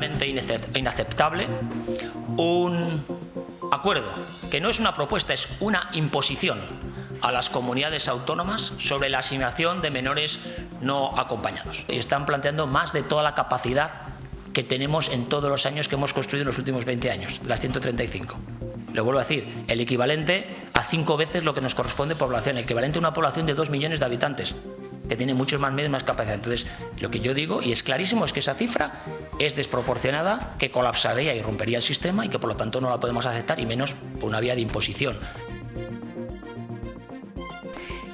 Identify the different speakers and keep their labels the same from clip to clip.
Speaker 1: absolutamente inaceptable un acuerdo que no es una propuesta, es una imposición a las comunidades autónomas sobre la asignación de menores no acompañados. Y están planteando más de toda la capacidad que tenemos en todos los años que hemos construido en los últimos 20 años, las 135. Le vuelvo a decir, el equivalente a 5 veces lo que nos corresponde población, el equivalente a una población de 2 millones de habitantes, que tiene muchos más medios, más capacidad. Entonces, lo que yo digo, y es clarísimo, es que esa cifra es desproporcionada, que colapsaría y rompería el sistema y que por lo tanto no la podemos aceptar, y menos por una vía de imposición.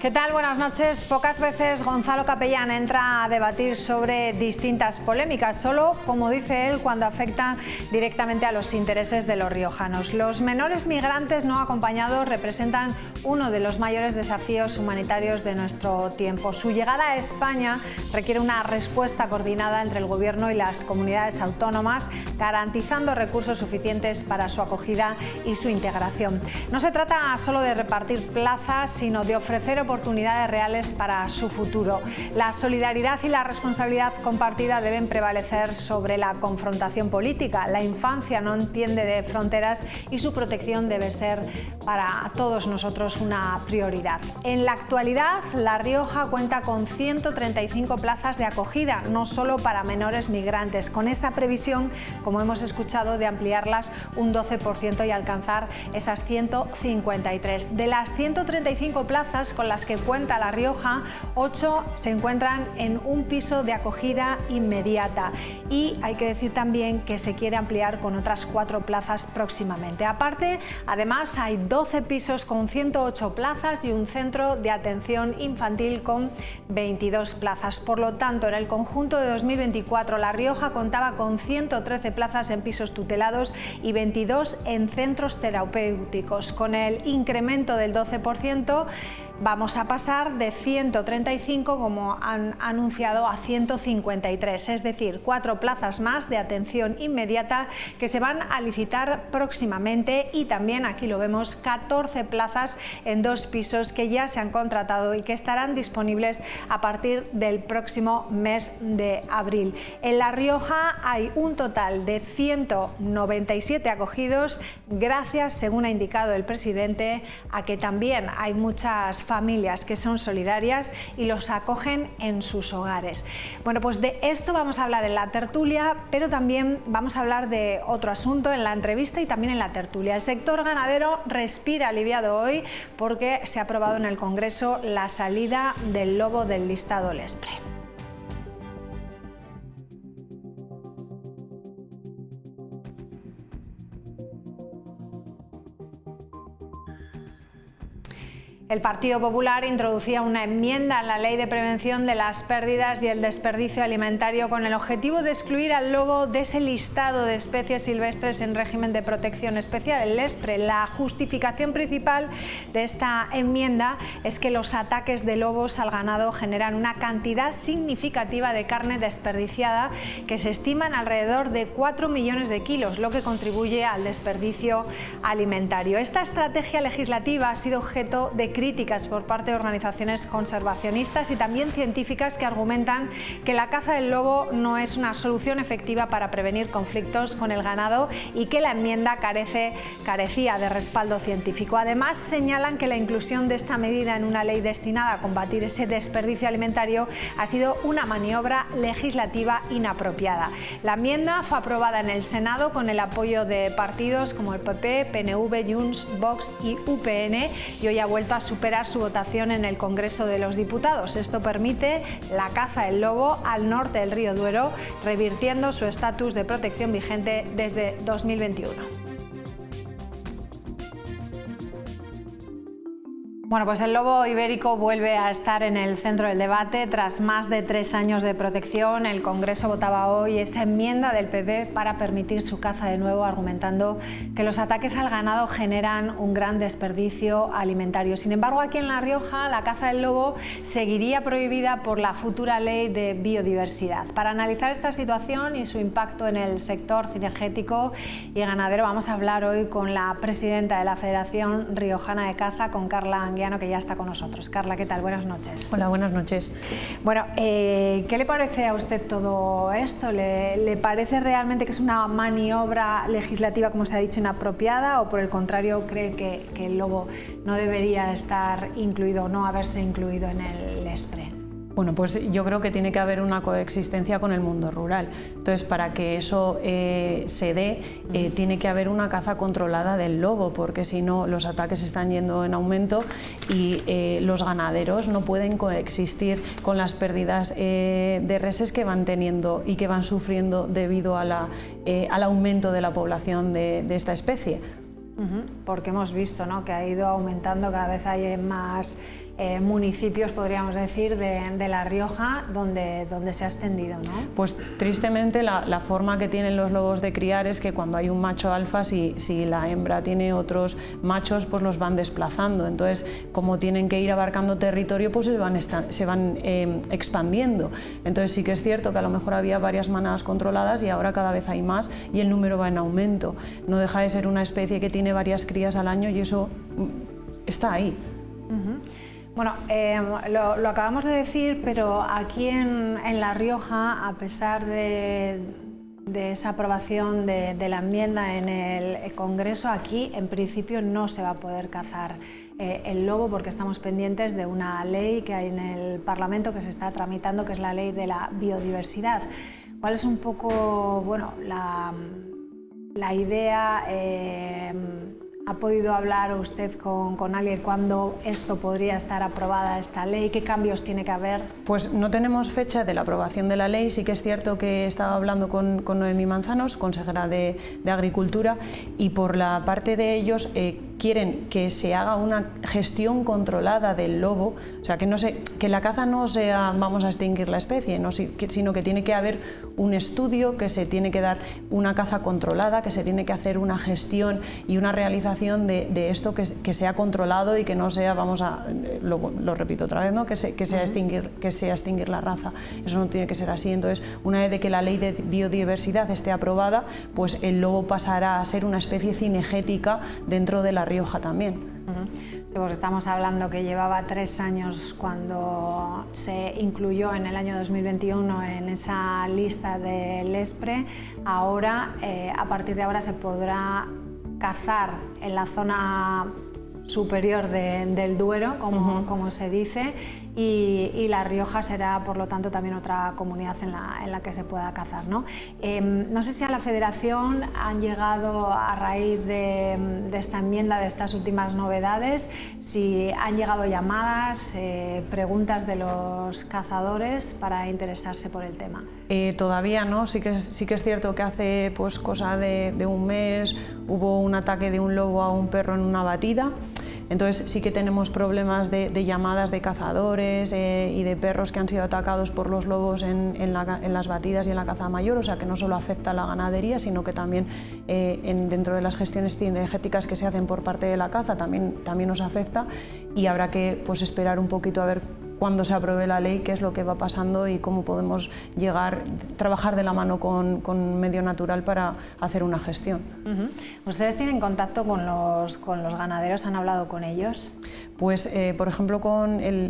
Speaker 2: ¿Qué tal? Buenas noches. Pocas veces Gonzalo Capellán entra a debatir sobre distintas polémicas, solo, como dice él, cuando afecta directamente a los intereses de los riojanos. Los menores migrantes no acompañados representan uno de los mayores desafíos humanitarios de nuestro tiempo. Su llegada a España requiere una respuesta coordinada entre el Gobierno y las comunidades autónomas, garantizando recursos suficientes para su acogida y su integración. No se trata solo de repartir plazas, sino de ofrecer oportunidades reales para su futuro. La solidaridad y la responsabilidad compartida deben prevalecer sobre la confrontación política. La infancia no entiende de fronteras y su protección debe ser para todos nosotros una prioridad. En la actualidad, La Rioja cuenta con 135 plazas de acogida, no solo para menores migrantes, con esa previsión, como hemos escuchado, de ampliarlas un 12% y alcanzar esas 153. De las 135 plazas con las que cuenta La Rioja, 8 se encuentran en un piso de acogida inmediata, y hay que decir también que se quiere ampliar con otras 4 plazas próximamente. Aparte, además, hay 12 pisos con 108 plazas y un centro de atención infantil con 22 plazas. Por lo tanto, en el conjunto de 2024, La Rioja contaba con 113 plazas en pisos tutelados y 22 en centros terapéuticos. Con el incremento del 12%, vamos a pasar de 135, como han anunciado, a 153, es decir, 4 plazas más de atención inmediata que se van a licitar próximamente, y también, aquí lo vemos, 14 plazas en 2 pisos que ya se han contratado y que estarán disponibles a partir del próximo mes de abril. En La Rioja hay un total de 197 acogidos, gracias, según ha indicado el presidente, a que también hay muchas familias que son solidarias y los acogen en sus hogares. Bueno, pues de esto vamos a hablar en la tertulia, pero también vamos a hablar de otro asunto en la entrevista y también en la tertulia. El sector ganadero respira aliviado hoy porque se ha aprobado en el Congreso la salida del lobo del listado Lespre. El Partido Popular introducía una enmienda en la Ley de Prevención de las Pérdidas y el Desperdicio Alimentario con el objetivo de excluir al lobo de ese listado de especies silvestres en régimen de protección especial, el Lespre. La justificación principal de esta enmienda es que los ataques de lobos al ganado generan una cantidad significativa de carne desperdiciada que se estima en alrededor de 4 millones de kilos, lo que contribuye al desperdicio alimentario. Esta estrategia legislativa ha sido objeto de críticas por parte de organizaciones conservacionistas y también científicas que argumentan que la caza del lobo no es una solución efectiva para prevenir conflictos con el ganado y que la enmienda carecía de respaldo científico. Además, señalan que la inclusión de esta medida en una ley destinada a combatir ese desperdicio alimentario ha sido una maniobra legislativa inapropiada. La enmienda fue aprobada en el Senado con el apoyo de partidos como el PP, PNV, Junts, Vox y UPN, y hoy ha vuelto a superar su votación en el Congreso de los Diputados. Esto permite la caza del lobo al norte del río Duero, revirtiendo su estatus de protección vigente desde 2021. Bueno, pues el lobo ibérico vuelve a estar en el centro del debate. Tras más de 3 años de protección, el Congreso votaba hoy esa enmienda del PP para permitir su caza de nuevo, argumentando que los ataques al ganado generan un gran desperdicio alimentario. Sin embargo, aquí en La Rioja, la caza del lobo seguiría prohibida por la futura ley de biodiversidad. Para analizar esta situación y su impacto en el sector cinegético y ganadero, vamos a hablar hoy con la presidenta de la Federación Riojana de Caza, con Carla Anguiano. Anguiano, que ya está con nosotros. Carla, ¿qué tal? Buenas noches.
Speaker 3: Hola, buenas noches.
Speaker 2: Bueno, ¿qué le parece a usted todo esto? ¿Le parece realmente que es una maniobra legislativa, como se ha dicho, inapropiada, o por el contrario cree que el lobo no debería estar incluido o no haberse incluido en el LESPRE?
Speaker 3: Bueno, pues yo creo que tiene que haber una coexistencia con el mundo rural. Entonces, para que eso se dé, tiene que haber una caza controlada del lobo, porque si no, los ataques están yendo en aumento y los ganaderos no pueden coexistir con las pérdidas de reses que van teniendo y que van sufriendo debido a al aumento de la población de esta especie.
Speaker 2: Porque hemos visto, ¿no?, que ha ido aumentando, cada vez hay más municipios, podríamos decir, de La Rioja donde se ha extendido, ¿no?
Speaker 3: Pues tristemente la forma que tienen los lobos de criar es que cuando hay un macho alfa, si la hembra tiene otros machos, pues los van desplazando. Entonces, como tienen que ir abarcando territorio, pues se van expandiendo. Entonces sí que es cierto que a lo mejor había varias manadas controladas y ahora cada vez hay más y el número va en aumento. No deja de ser una especie que tiene varias crías al año y eso está ahí.
Speaker 2: Bueno, lo acabamos de decir, pero aquí en La Rioja, a pesar de esa aprobación de la enmienda en el Congreso, aquí en principio no se va a poder cazar el lobo, porque estamos pendientes de una ley que hay en el Parlamento que se está tramitando, que es la ley de la biodiversidad. ¿Cuál es un poco, bueno, la idea? ¿Ha podido hablar usted con alguien cuándo esto podría estar aprobada, esta ley? ¿Qué cambios tiene que haber?
Speaker 3: Pues no tenemos fecha de la aprobación de la ley. Sí que es cierto que estaba hablando con Noemí Manzanos, consejera de Agricultura, y por la parte de ellos quieren que se haga una gestión controlada del lobo, o sea, que la caza no sea vamos a extinguir la especie, no, sino que tiene que haber un estudio, que se tiene que dar una caza controlada, que se tiene que hacer una gestión y una realización de esto que sea controlado y que no sea, lo repito otra vez, ¿no?, que sea extinguir la raza. Eso no tiene que ser así. Entonces, una vez de que la ley de biodiversidad esté aprobada, pues el lobo pasará a ser una especie cinegética dentro de La Rioja también.
Speaker 2: Sí, pues estamos hablando que llevaba 3 años cuando se incluyó en el año 2021 en esa lista del LESPRE. Ahora, a partir de ahora, se podrá cazar en la zona superior del Duero, como se dice, y La Rioja será, por lo tanto, también otra comunidad en la que se pueda cazar, ¿no? No sé si a la Federación han llegado, a raíz de esta enmienda, de estas últimas novedades, si han llegado llamadas, preguntas de los cazadores para interesarse por el tema.
Speaker 3: Todavía no, sí que es cierto que hace pues cosa de un mes hubo un ataque de un lobo a un perro en una batida. Entonces sí que tenemos problemas de llamadas de cazadores y de perros que han sido atacados por los lobos en las batidas y en la caza mayor, o sea que no solo afecta a la ganadería, sino que también dentro de las gestiones cinegéticas que se hacen por parte de la caza también nos afecta, y habrá que pues esperar un poquito a ver cuando se apruebe la ley qué es lo que va pasando y cómo podemos trabajar de la mano con Medio Natural para hacer una gestión.
Speaker 2: ¿Ustedes tienen contacto con los ganaderos? ¿Han hablado con ellos?
Speaker 3: Pues, por ejemplo,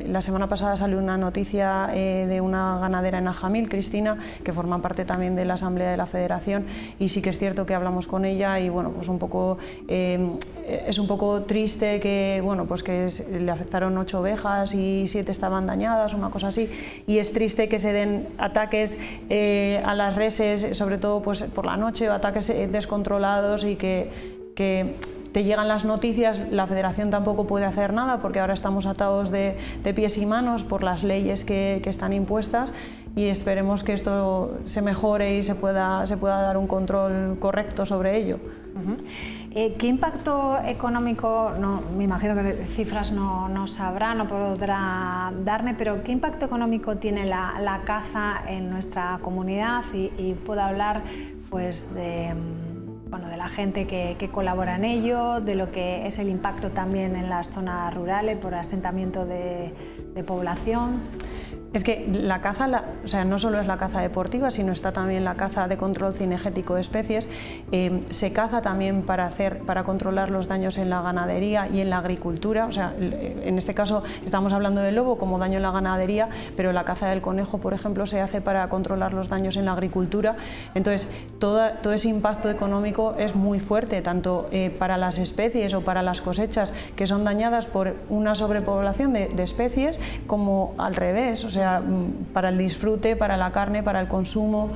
Speaker 3: la semana pasada salió una noticia de una ganadera en Ajamil, Cristina, que forma parte también de la Asamblea de la Federación, y sí que es cierto que hablamos con ella y bueno, pues es un poco triste que, bueno, pues que le afectaron 8 ovejas y 7 estaban dañadas, una cosa así, y es triste que se den ataques a las reses, sobre todo pues por la noche, o ataques descontrolados, y que te llegan las noticias. La Federación tampoco puede hacer nada porque ahora estamos atados de pies y manos por las leyes que están impuestas, y esperemos que esto se mejore y se pueda dar un control correcto sobre ello.
Speaker 2: ¿Qué impacto económico, me imagino que cifras no sabrá, no podrá darme, pero qué impacto económico tiene la caza en nuestra comunidad? Y puedo hablar pues de la gente que colabora en ello, de lo que es el impacto también en las zonas rurales por asentamiento de población.
Speaker 3: Es que la caza, o sea, no solo es la caza deportiva, sino está también la caza de control cinegético de especies. Se caza también para controlar los daños en la ganadería y en la agricultura. O sea, en este caso estamos hablando del lobo como daño en la ganadería, pero la caza del conejo, por ejemplo, se hace para controlar los daños en la agricultura. Entonces, todo ese impacto económico es muy fuerte, tanto para las especies o para las cosechas que son dañadas por una sobrepoblación de especies, como al revés. O sea, para el disfrute, para la carne, para el consumo.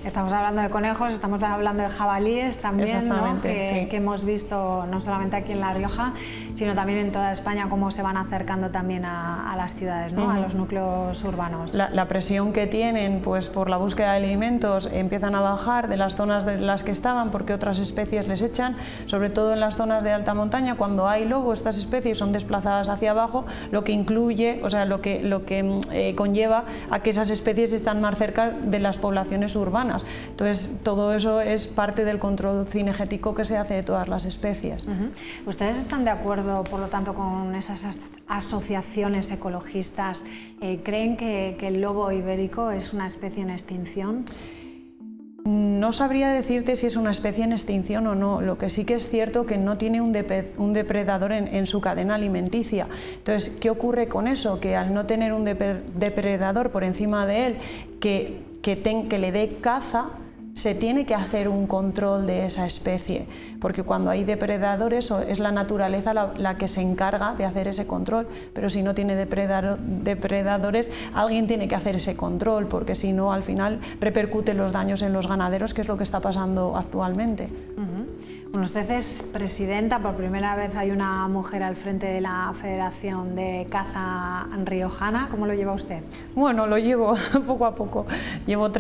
Speaker 2: Estamos hablando de conejos, estamos hablando de jabalíes también, ¿no? Que hemos visto no solamente aquí en La Rioja, sino también en toda España, cómo se van acercando también a las ciudades, ¿no? A los núcleos urbanos.
Speaker 3: La presión que tienen pues, por la búsqueda de alimentos empiezan a bajar de las zonas de las que estaban porque otras especies les echan, sobre todo en las zonas de alta montaña. Cuando hay lobo, estas especies son desplazadas hacia abajo, lo que incluye, o sea, lo que conlleva a que esas especies están más cerca de las poblaciones urbanas. Entonces, todo eso es parte del control cinegético que se hace de todas las especies.
Speaker 2: ¿Ustedes están de acuerdo, por lo tanto, con esas asociaciones ecologistas? ¿Creen que el lobo ibérico es una especie en extinción?
Speaker 3: No sabría decirte si es una especie en extinción o no. Lo que sí que es cierto que no tiene un depredador en su cadena alimenticia. Entonces, ¿qué ocurre con eso? Que al no tener un depredador por encima de él que le dé caza, se tiene que hacer un control de esa especie, porque cuando hay depredadores es la naturaleza la que se encarga de hacer ese control, pero si no tiene depredadores, alguien tiene que hacer ese control, porque si no, al final repercuten los daños en los ganaderos, que es lo que está pasando actualmente.
Speaker 2: Bueno, usted es presidenta, por primera vez hay una mujer al frente de la Federación de Caza Riojana. ¿Cómo lo lleva usted?
Speaker 3: Bueno, lo llevo poco a poco. Llevo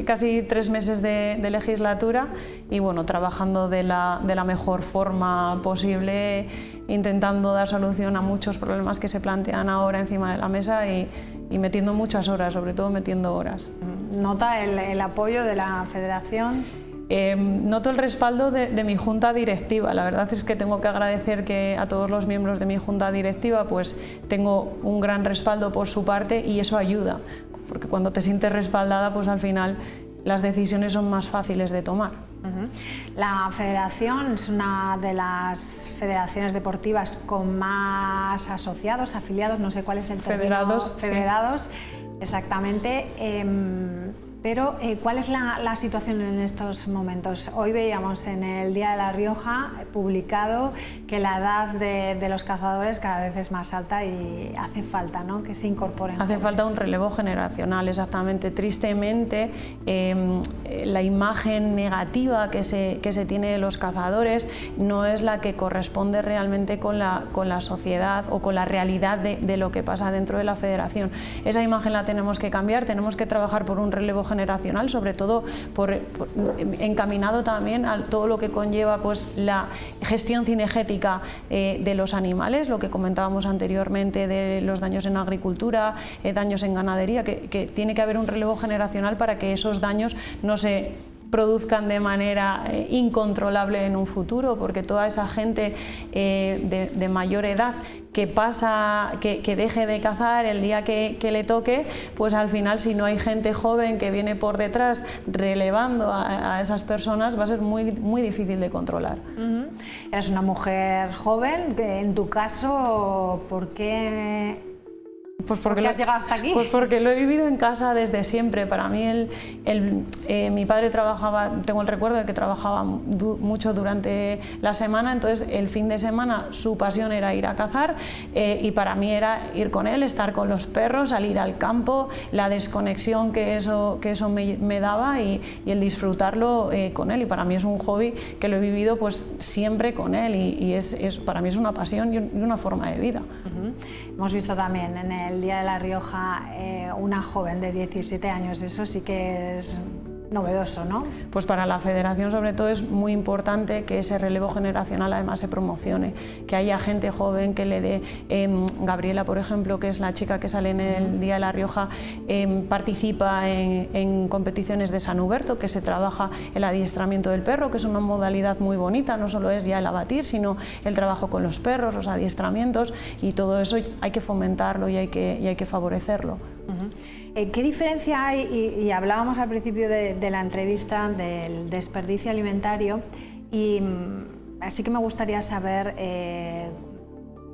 Speaker 3: casi 3 meses de legislatura y bueno, trabajando de la mejor forma posible, intentando dar solución a muchos problemas que se plantean ahora encima de la mesa y metiendo muchas horas, sobre todo metiendo horas.
Speaker 2: ¿Nota el apoyo de la Federación?
Speaker 3: Noto el respaldo de mi junta directiva. La verdad es que tengo que agradecer que a todos los miembros de mi junta directiva pues tengo un gran respaldo por su parte y eso ayuda, porque cuando te sientes respaldada pues al final las decisiones son más fáciles de tomar.
Speaker 2: La federación es una de las federaciones deportivas con más asociados, afiliados, no sé cuál es el término. Federados, sí. Exactamente. Pero, ¿cuál es la situación en estos momentos? Hoy veíamos en el Día de La Rioja publicado que la edad de los cazadores cada vez es más alta y hace falta, ¿no?, que se incorporen.
Speaker 3: Hace falta un relevo generacional, exactamente. Tristemente, la imagen negativa que se tiene de los cazadores no es la que corresponde realmente con la sociedad o con la realidad de lo que pasa dentro de la federación. Esa imagen la tenemos que cambiar, tenemos que trabajar por un relevo generacional, sobre todo encaminado también a todo lo que conlleva pues, la gestión cinegética de los animales, lo que comentábamos anteriormente de los daños en agricultura, daños en ganadería, que tiene que haber un relevo generacional para que esos daños no se produzcan de manera incontrolable en un futuro, porque toda esa gente de mayor edad que deje de cazar el día que le toque, pues al final si no hay gente joven que viene por detrás relevando a esas personas va a ser muy, muy difícil de controlar.
Speaker 2: Eres una mujer joven, en tu caso, ¿por qué?
Speaker 3: Pues
Speaker 2: ¿Por qué has llegado hasta aquí?
Speaker 3: Pues porque lo he vivido en casa desde siempre. Para mí mi padre trabajaba, tengo el recuerdo de que trabajaba mucho durante la semana, entonces el fin de semana su pasión era ir a cazar y para mí era ir con él, estar con los perros, salir al campo, la desconexión que eso me daba y el disfrutarlo con él. Y para mí es un hobby que lo he vivido pues siempre con él y para mí es una pasión y una forma de vida.
Speaker 2: Hemos visto también en el Día de La Rioja una joven de 17 años, eso sí que es novedoso, ¿no?
Speaker 3: Pues para la federación sobre todo es muy importante que ese relevo generacional además se promocione, que haya gente joven que le dé, Gabriela por ejemplo, que es la chica que sale en el Día de La Rioja, participa en competiciones de San Huberto, que se trabaja el adiestramiento del perro, que es una modalidad muy bonita, no solo es ya el abatir, sino el trabajo con los perros, los adiestramientos, y todo eso hay que fomentarlo y hay que favorecerlo.
Speaker 2: ¿Qué diferencia hay? Y hablábamos al principio de la entrevista del desperdicio alimentario, y así que me gustaría saber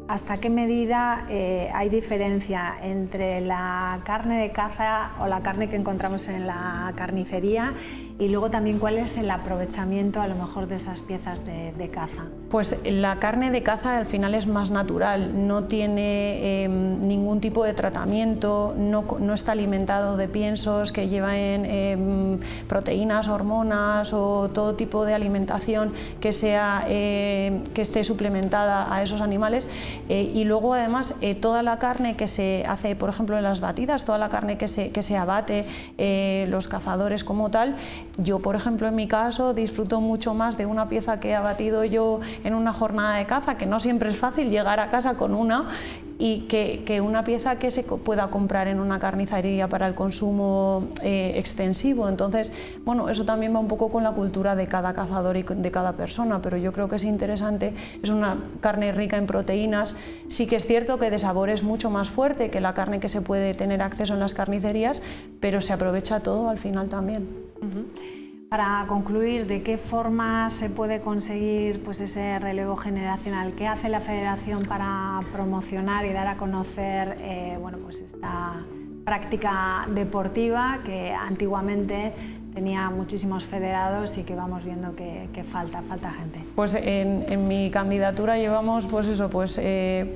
Speaker 2: hasta qué medida hay diferencia entre la carne de caza o la carne que encontramos en la carnicería, y luego también cuál es el aprovechamiento a lo mejor de esas piezas de caza.
Speaker 3: Pues la carne de caza al final es más natural, no tiene ningún tipo de tratamiento, no está alimentado de piensos que llevan proteínas, hormonas o todo tipo de alimentación que esté suplementada a esos animales. Y luego además toda la carne que se hace, por ejemplo en las batidas, toda la carne que se abate, los cazadores como tal, yo por ejemplo en mi caso disfruto mucho más de una pieza que he abatido yo en una jornada de caza, que no siempre es fácil llegar a casa con una, y que una pieza que se pueda comprar en una carnicería para el consumo extensivo. Entonces, bueno, eso también va un poco con la cultura de cada cazador y de cada persona, pero yo creo que es interesante, es una carne rica en proteínas. Sí que es cierto que de sabor es mucho más fuerte que la carne que se puede tener acceso en las carnicerías, pero se aprovecha todo al final también.
Speaker 2: Para concluir, ¿de qué forma se puede conseguir pues, ese relevo generacional? ¿Qué hace la Federación para promocionar y dar a conocer bueno, pues esta práctica deportiva que antiguamente tenía muchísimos federados y que vamos viendo que falta gente?
Speaker 3: Pues en mi candidatura llevamos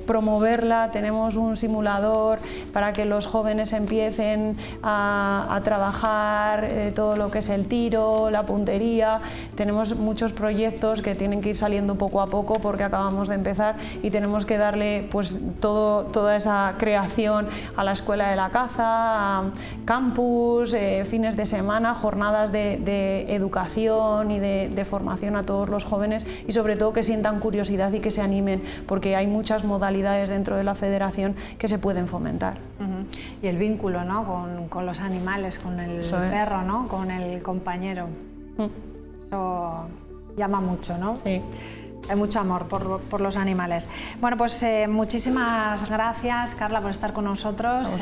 Speaker 3: promoverla, tenemos un simulador para que los jóvenes empiecen a trabajar todo lo que es el tiro, la puntería. Tenemos muchos proyectos que tienen que ir saliendo poco a poco porque acabamos de empezar y tenemos que darle pues toda esa creación a la escuela de la caza, a campus, fines de semana, jornadas de educación y de formación a todos los jóvenes, y sobre todo que sientan curiosidad y que se animen, porque hay muchas modalidades dentro de la federación que se pueden fomentar.
Speaker 2: Y el vínculo, ¿no? con los animales, con el perro, ¿no? Con el compañero. Eso llama mucho, ¿no?
Speaker 3: Sí.
Speaker 2: Hay mucho amor por los animales. Bueno, pues muchísimas gracias, Carla, por estar con nosotros.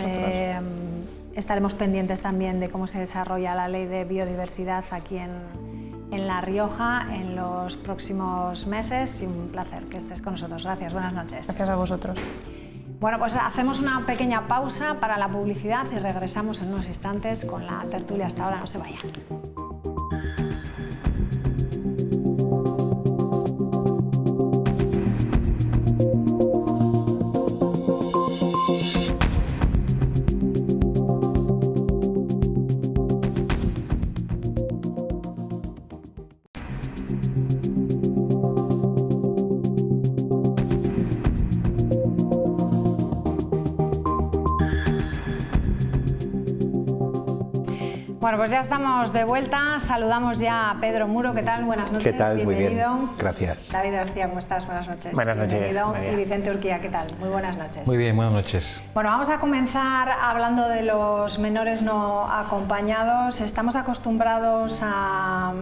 Speaker 2: Estaremos pendientes también de cómo se desarrolla la ley de biodiversidad aquí en La Rioja en los próximos meses, y un placer que estés con nosotros. Gracias, buenas noches.
Speaker 3: Gracias a vosotros.
Speaker 2: Bueno, pues hacemos una pequeña pausa para la publicidad y regresamos en unos instantes con la tertulia. Hasta ahora, no se vayan. Bueno, pues ya estamos de vuelta. Saludamos ya a Pedro Muro. ¿Qué tal? Buenas noches.
Speaker 4: ¿Qué tal?
Speaker 2: Bienvenido.
Speaker 4: Muy bien. Gracias.
Speaker 2: David García, ¿cómo estás? Buenas noches.
Speaker 5: Buenas noches.
Speaker 2: Bienvenido.
Speaker 5: María.
Speaker 2: Y Vicente Urquía, ¿qué tal? Muy buenas noches.
Speaker 5: Muy bien, buenas noches.
Speaker 2: Bueno, vamos a comenzar hablando de los menores no acompañados. Estamos acostumbrados a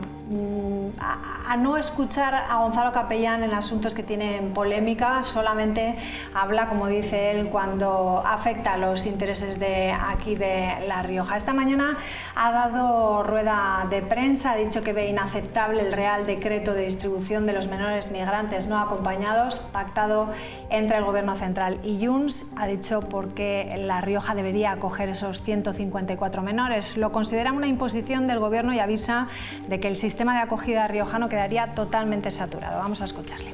Speaker 2: no escuchar a Gonzalo Capellán en asuntos que tienen polémica. Solamente habla, como dice él, cuando afecta a los intereses de aquí de La Rioja. Esta mañana ha dado rueda de prensa, ha dicho que ve inaceptable el Real Decreto de distribución de los menores migrantes no acompañados pactado entre el Gobierno Central y Junts. Ha dicho por qué La Rioja debería acoger esos 154 menores. Lo considera una imposición del Gobierno y avisa de que el sistema de acogida riojano quedaría totalmente saturado. Vamos a escucharle.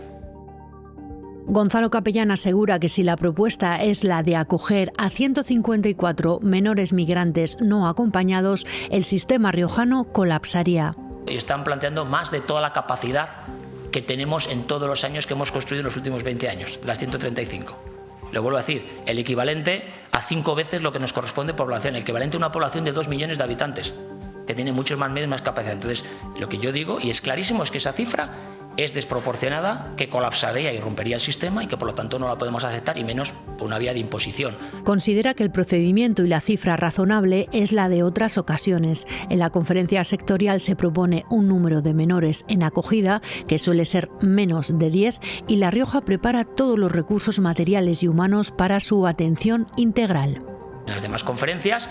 Speaker 6: Gonzalo Capellán asegura que si la propuesta es la de acoger a 154 menores migrantes no acompañados, el sistema riojano colapsaría.
Speaker 1: Están planteando más de toda la capacidad que tenemos en todos los años que hemos construido en los últimos 20 años, las 135. Lo vuelvo a decir, el equivalente a 5 veces lo que nos corresponde población, el equivalente a una población de 2 millones de habitantes, que tiene muchos más medios, más capacidad. Entonces, lo que yo digo, y es clarísimo, es que esa cifra es desproporcionada, que colapsaría y rompería el sistema y que por lo tanto no la podemos aceptar, y menos por una vía de imposición.
Speaker 6: Considera que el procedimiento y la cifra razonable es la de otras ocasiones. En la conferencia sectorial se propone un número de menores en acogida que suele ser menos de 10 y La Rioja prepara todos los recursos materiales y humanos para su atención integral.
Speaker 1: En las demás conferencias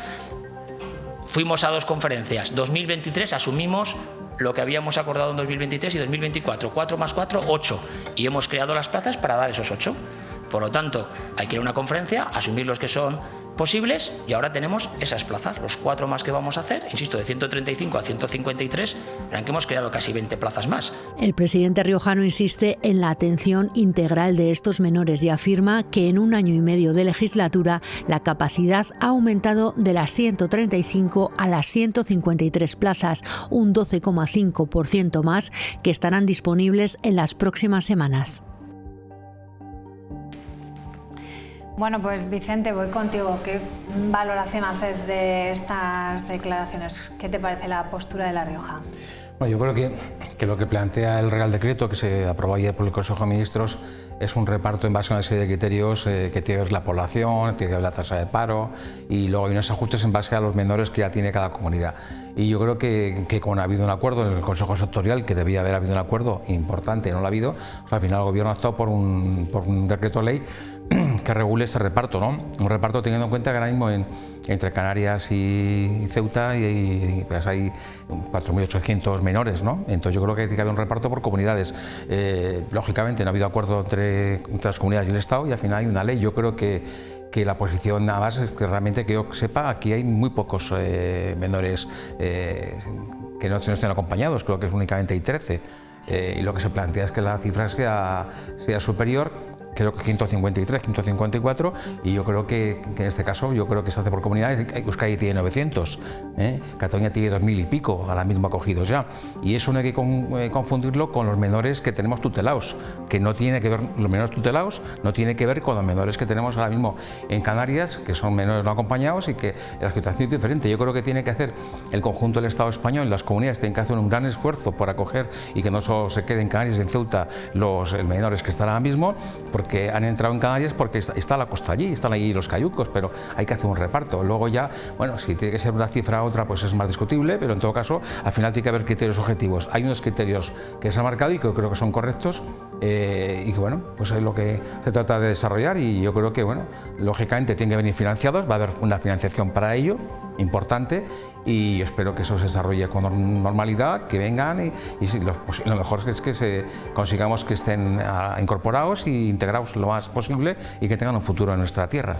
Speaker 1: fuimos a 2 conferencias. 2023 asumimos lo que habíamos acordado en 2023 y 2024. 4 más 4, 8. Y hemos creado las plazas para dar esos 8. Por lo tanto, hay que ir a una conferencia, asumir los que son posibles y ahora tenemos esas plazas, los 4 más que vamos a hacer, insisto, de 135 a 153, verán que hemos creado casi 20 plazas más.
Speaker 6: El presidente riojano insiste en la atención integral de estos menores y afirma que en 1 año y medio de legislatura la capacidad ha aumentado de las 135 a las 153 plazas, un 12,5% más que estarán disponibles en las próximas semanas.
Speaker 2: Bueno, pues Vicente, voy contigo. ¿Qué valoración haces de estas declaraciones? ¿Qué te parece la postura de La Rioja?
Speaker 4: Bueno, yo creo que lo que plantea el Real Decreto que se aprobó ayer por el Consejo de Ministros es un reparto en base a una serie de criterios que tiene que ver la población, tiene que ver la tasa de paro y luego hay unos ajustes en base a los menores que ya tiene cada comunidad. Y yo creo que como ha habido un acuerdo en el Consejo Sectorial, que debía haber habido un acuerdo importante, no lo ha habido, pues al final el Gobierno ha optado por un decreto ley que regule ese reparto, ¿no? Un reparto teniendo en cuenta que ahora mismo entre Canarias y Ceuta pues hay 4.800 menores, ¿no? Entonces yo creo que tiene que haber un reparto por comunidades. Lógicamente no ha habido acuerdo entre las comunidades y el Estado y al final hay una ley. Yo creo que la posición nada más es que realmente, que yo sepa, aquí hay muy pocos menores que no estén acompañados, creo que únicamente hay 13. Y lo que se plantea es que la cifra sea superior. Creo que 153, 154, y yo creo que en este caso, yo creo que se hace por comunidades. Euskadi tiene 900, Cataluña tiene 2000 y pico, ahora mismo acogidos ya. Y eso no hay que confundirlo con los menores que tenemos tutelados, que no tiene que ver, los menores tutelados no tiene que ver con los menores que tenemos ahora mismo en Canarias, que son menores no acompañados y que la situación es diferente. Yo creo que tiene que hacer el conjunto del Estado español, las comunidades tienen que hacer un gran esfuerzo por acoger y que no solo se queden en Canarias y en Ceuta los menores que están ahora mismo, porque han entrado en Canarias porque está la costa allí, están allí los cayucos, pero hay que hacer un reparto. Luego ya, bueno, si tiene que ser una cifra u otra, pues es más discutible, pero en todo caso, al final tiene que haber criterios objetivos. Hay unos criterios que se han marcado y que creo que son correctos y que, bueno, pues es lo que se trata de desarrollar y yo creo que, bueno, lógicamente tienen que venir financiados, va a haber una financiación para ello importante y yo espero que eso se desarrolle con normalidad, que vengan y lo mejor es que consigamos que estén incorporados e integrados lo más posible y que tengan un futuro en nuestra tierra.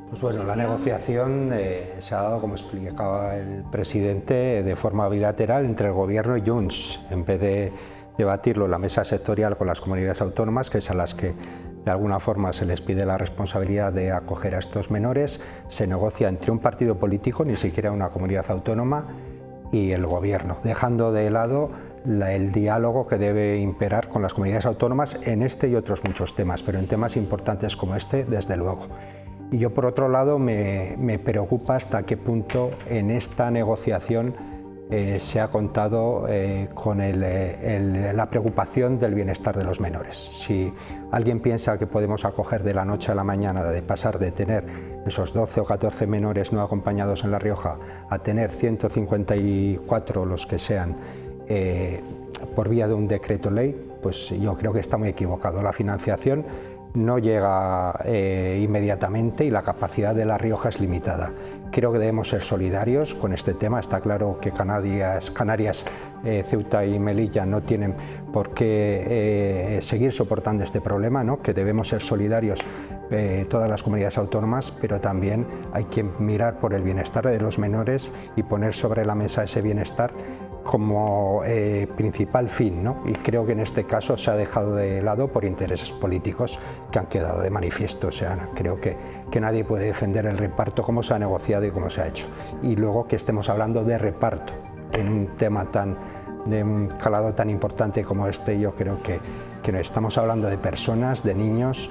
Speaker 5: Pues bueno, la negociación se ha dado, como explicaba el presidente, de forma bilateral entre el Gobierno y Junts, en vez de debatirlo en la mesa sectorial con las comunidades autónomas, que es a las que de alguna forma se les pide la responsabilidad de acoger a estos menores, se negocia entre un partido político, ni siquiera una comunidad autónoma, y el Gobierno, dejando de lado el diálogo que debe imperar con las comunidades autónomas en este y otros muchos temas, pero en temas importantes como este, desde luego. Y yo, por otro lado, me preocupa hasta qué punto en esta negociación se ha contado con la preocupación del bienestar de los menores. Si alguien piensa que podemos acoger de la noche a la mañana, de pasar de tener esos 12 o 14 menores no acompañados en La Rioja a tener 154, los que sean, por vía de un decreto ley, pues yo creo que está muy equivocado. La financiación no llega inmediatamente y la capacidad de La Rioja es limitada. Creo que debemos ser solidarios con este tema. Está claro que Canarias, Ceuta y Melilla no tienen por qué seguir soportando este problema, ¿no? Que debemos ser solidarios todas las comunidades autónomas, pero también hay que mirar por el bienestar de los menores y poner sobre la mesa ese bienestar como principal fin, ¿no? Y creo que en este caso se ha dejado de lado por intereses políticos que han quedado de manifiesto. O sea, creo que nadie puede defender el reparto como se ha negociado y como se ha hecho. Y luego que estemos hablando de reparto en un tema de un calado tan importante como este, yo creo que estamos hablando de personas, de niños,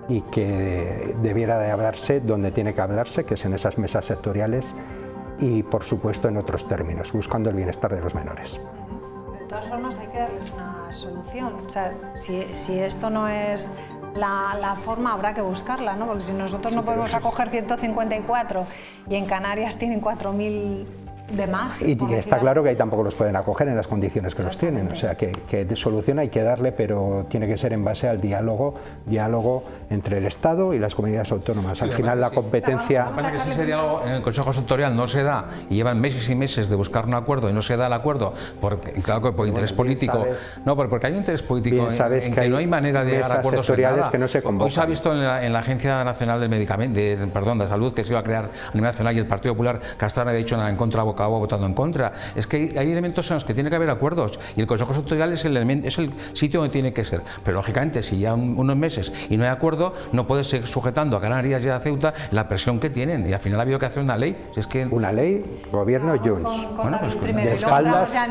Speaker 5: y que debiera de hablarse donde tiene que hablarse, que es en esas mesas sectoriales, y por supuesto en otros términos, buscando el bienestar de los menores.
Speaker 2: De todas formas hay que darles una solución. O sea, si esto no es la forma, habrá que buscarla, ¿no? Porque si nosotros no podemos acoger 154 y en Canarias tienen 4.000 de más.
Speaker 5: Y está claro que ahí tampoco los pueden acoger en las condiciones que los tienen, o sea que de solución hay que darle, pero tiene que ser en base al diálogo entre el Estado y las comunidades autónomas. Al final la competencia...
Speaker 4: Si ese diálogo en el Consejo Sectorial no se da y llevan meses y meses de buscar un acuerdo y no se da el acuerdo por interés político, porque hay un interés político en que no hay manera de llegar a acuerdos en nada.
Speaker 5: Que no se convocan.
Speaker 4: Hoy se ha visto en la Agencia Nacional del Medicamento, de Salud, que se iba a crear a nivel nacional, y el Partido Popular, que hasta ahora ha dicho nada en contra, acabó votando en contra. Es que hay elementos en los que tiene que haber acuerdos y el Consejo Sectorial es el sitio donde tiene que ser. Pero lógicamente, si ya unos meses y no hay acuerdo, no puede seguir sujetando a Canarias y a Ceuta la presión que tienen. Y al final ha habido que hacer una ley. Si es que...
Speaker 5: Una ley, gobierno Junts.
Speaker 2: De
Speaker 5: espaldas a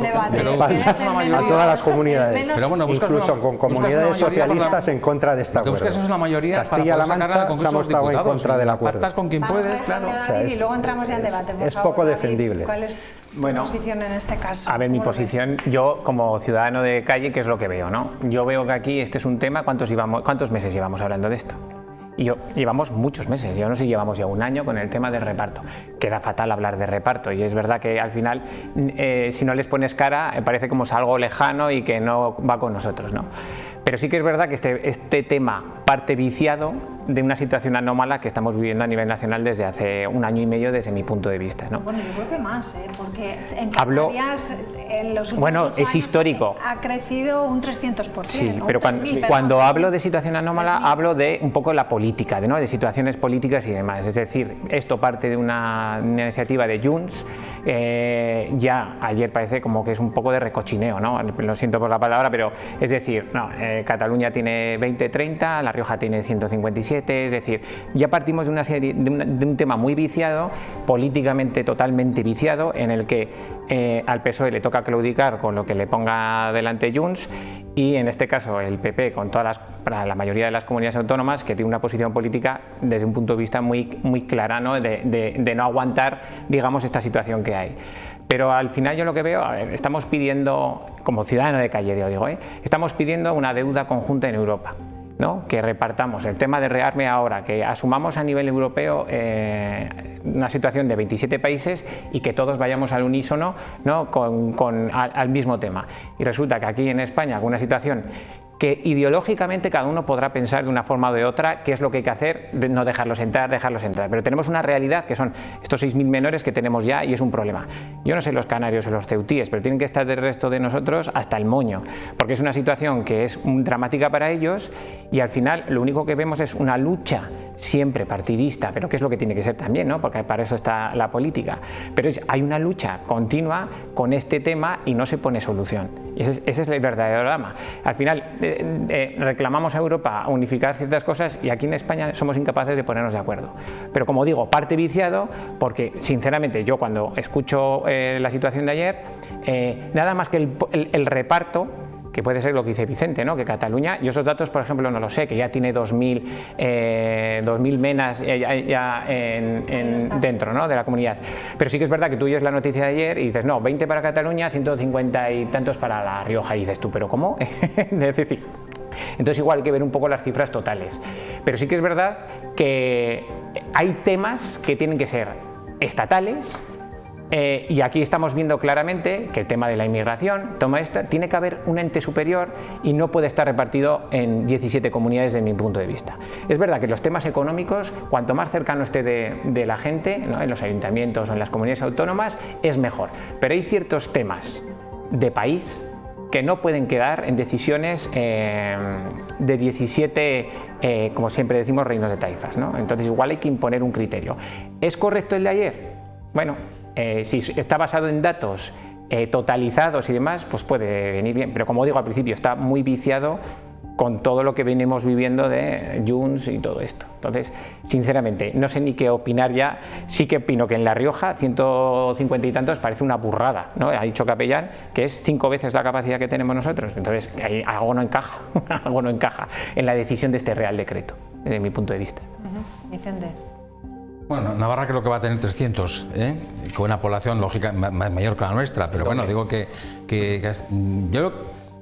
Speaker 5: todas las comunidades.
Speaker 4: Pero bueno,
Speaker 5: incluso con comunidades socialistas en contra de este acuerdo.
Speaker 4: Es una mayoría
Speaker 5: Castilla-La Mancha se ha mostrado en contra del acuerdo.
Speaker 4: Con quien puedes, claro.
Speaker 2: Y luego entramos ya en debate.
Speaker 5: Es poco defendible.
Speaker 2: ¿Cuál es tu posición en este caso?
Speaker 7: A ver, mi posición, yo como ciudadano de calle, ¿qué es lo que veo, no? Yo veo que aquí este es un tema, ¿cuántos meses llevamos hablando de esto? Llevamos muchos meses, yo no sé si llevamos ya un año con el tema del reparto. Queda fatal hablar de reparto y es verdad que al final, si no les pones cara, parece como es algo lejano y que no va con nosotros, ¿no? Pero sí que es verdad que este tema parte viciado de una situación anómala que estamos viviendo a nivel nacional desde hace un año y medio, desde mi punto de vista, ¿no?
Speaker 2: Bueno, yo creo que más, porque en Canarias en los últimos 8
Speaker 7: es
Speaker 2: años
Speaker 7: histórico.
Speaker 2: Ha crecido un 300%.
Speaker 7: Sí, pero cuando hablo de situación anómala, hablo de un poco la política, ¿no? De situaciones políticas y demás. Es decir, esto parte de una iniciativa de Junts. Ya ayer parece como que es un poco de recochineo, ¿no? Lo siento por la palabra, pero es decir, Cataluña tiene 20-30, La Rioja tiene 157, es decir, ya partimos de una serie de un tema muy viciado, políticamente totalmente viciado, en el que al PSOE le toca claudicar con lo que le ponga delante Junts, y en este caso el PP con para la mayoría de las comunidades autónomas, que tiene una posición política desde un punto de vista muy clara, ¿no? de no aguantar, digamos, esta situación que hay. Pero al final yo lo que veo, estamos pidiendo, como ciudadano de calle, estamos pidiendo una deuda conjunta en Europa, ¿no? Que repartamos el tema de rearme ahora, que asumamos a nivel europeo una situación de 27 países y que todos vayamos al unísono, ¿no? al mismo tema. Y resulta que aquí en España, con una situación que ideológicamente cada uno podrá pensar de una forma o de otra qué es lo que hay que hacer, de no dejarlos entrar, pero tenemos una realidad que son estos 6.000 menores que tenemos ya y es un problema. Yo no sé los canarios o los ceutíes, pero tienen que estar del resto de nosotros hasta el moño, porque es una situación que es dramática para ellos y al final lo único que vemos es una lucha siempre partidista, pero que es lo que tiene que ser también, ¿no? Porque para eso está la política, pero hay una lucha continua con este tema y no se pone solución, y ese es el verdadero drama. Al final reclamamos a Europa unificar ciertas cosas y aquí en España somos incapaces de ponernos de acuerdo, pero como digo, parte viciado, porque sinceramente yo cuando escucho la situación de ayer, nada más que el reparto, que puede ser lo que dice Vicente, ¿no? Que Cataluña, yo esos datos por ejemplo no lo sé, que ya tiene 2.000 menas ya dentro, ¿no? De la comunidad, pero sí que es verdad que tú oyes la noticia de ayer y dices, no, 20 para Cataluña, 150 y tantos para La Rioja, y dices tú, ¿pero cómo? Es decir, entonces igual hay que ver un poco las cifras totales, pero sí que es verdad que hay temas que tienen que ser estatales. Y aquí estamos viendo claramente que el tema de la inmigración, toma esto, tiene que haber un ente superior y no puede estar repartido en 17 comunidades desde mi punto de vista. Es verdad que los temas económicos, cuanto más cercano esté de la gente, ¿no? En los ayuntamientos o en las comunidades autónomas, es mejor. Pero hay ciertos temas de país que no pueden quedar en decisiones de 17, como siempre decimos, reinos de taifas, ¿no? Entonces igual hay que imponer un criterio. ¿Es correcto el de ayer? Bueno, si está basado en datos totalizados y demás, pues puede venir bien, pero como digo al principio, está muy viciado con todo lo que venimos viviendo de Junts y todo esto. Entonces, sinceramente, no sé ni qué opinar ya. Sí que opino que en La Rioja, 150 y tantos parece una burrada, ¿no? Ha dicho Capellán que es 5 veces la capacidad que tenemos nosotros. Entonces, algo no encaja, algo no encaja en la decisión de este Real Decreto, desde mi punto de vista.
Speaker 2: Vicente.
Speaker 4: Bueno, Navarra creo que va a tener 300, con una población lógica mayor que la nuestra, pero bueno, digo que yo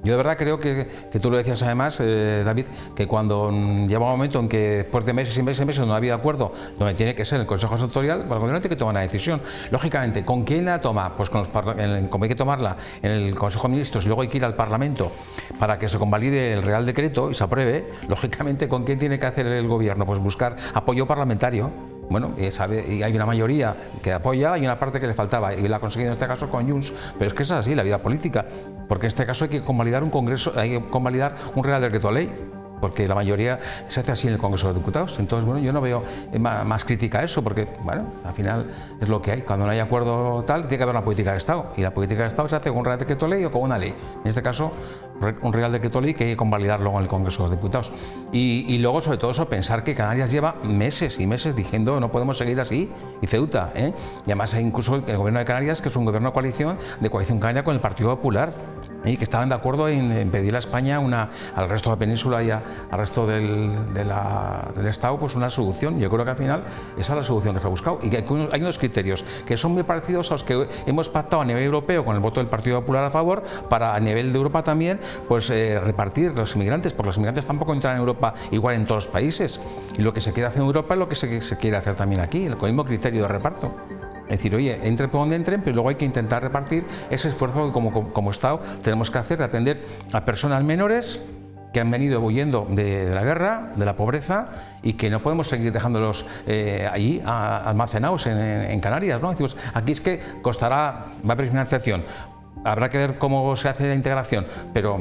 Speaker 4: Yo de verdad creo que tú lo decías además, David, que cuando lleva un momento en que después de meses y meses y meses no había acuerdo, donde tiene que ser el Consejo Sectorial, el Gobierno tiene que tomar una decisión. Lógicamente, ¿con quién la toma? Pues como hay que tomarla en el Consejo de Ministros y luego hay que ir al Parlamento para que se convalide el Real Decreto y se apruebe, lógicamente, ¿con quién tiene que hacer el Gobierno? Pues buscar apoyo parlamentario. Bueno, y hay una mayoría que apoya, hay una parte que le faltaba y la ha conseguido en este caso con Junts, pero es que es así la vida política, porque en este caso hay que convalidar un Congreso, hay que convalidar un Real Decreto de Ley, porque la mayoría se hace así en el Congreso de los Diputados. Entonces, bueno, yo no veo más crítica a eso, porque, bueno, al final es lo que hay. Cuando no hay acuerdo tal, tiene que haber una política de Estado, y la política de Estado se hace con un Real Decreto de Ley o con una ley. En este caso, un Real Decreto de Ley que hay que convalidar luego en el Congreso de los Diputados. Y luego, sobre todo eso, pensar que Canarias lleva meses y meses diciendo no podemos seguir así, y Ceuta, ¿eh? Y además hay incluso el Gobierno de Canarias, que es un gobierno de coalición canaria con el Partido Popular, y que estaban de acuerdo en pedir a España, al resto de la península y al resto del Estado, pues una solución. Yo creo que al final esa es la solución que se ha buscado, y que hay unos criterios que son muy parecidos a los que hemos pactado a nivel europeo con el voto del Partido Popular a favor, para a nivel de Europa también, pues repartir los inmigrantes, porque los inmigrantes tampoco entran en Europa igual en todos los países, y lo que se quiere hacer en Europa es lo que se quiere hacer también aquí, con el mismo criterio de reparto. Es decir, oye, entren por donde entren, pero luego hay que intentar repartir ese esfuerzo que como Estado tenemos que hacer de atender a personas menores que han venido huyendo de la guerra, de la pobreza, y que no podemos seguir dejándolos allí almacenados en Canarias, ¿no? Decimos, aquí es que costará, va a haber financiación. Habrá que ver cómo se hace la integración, pero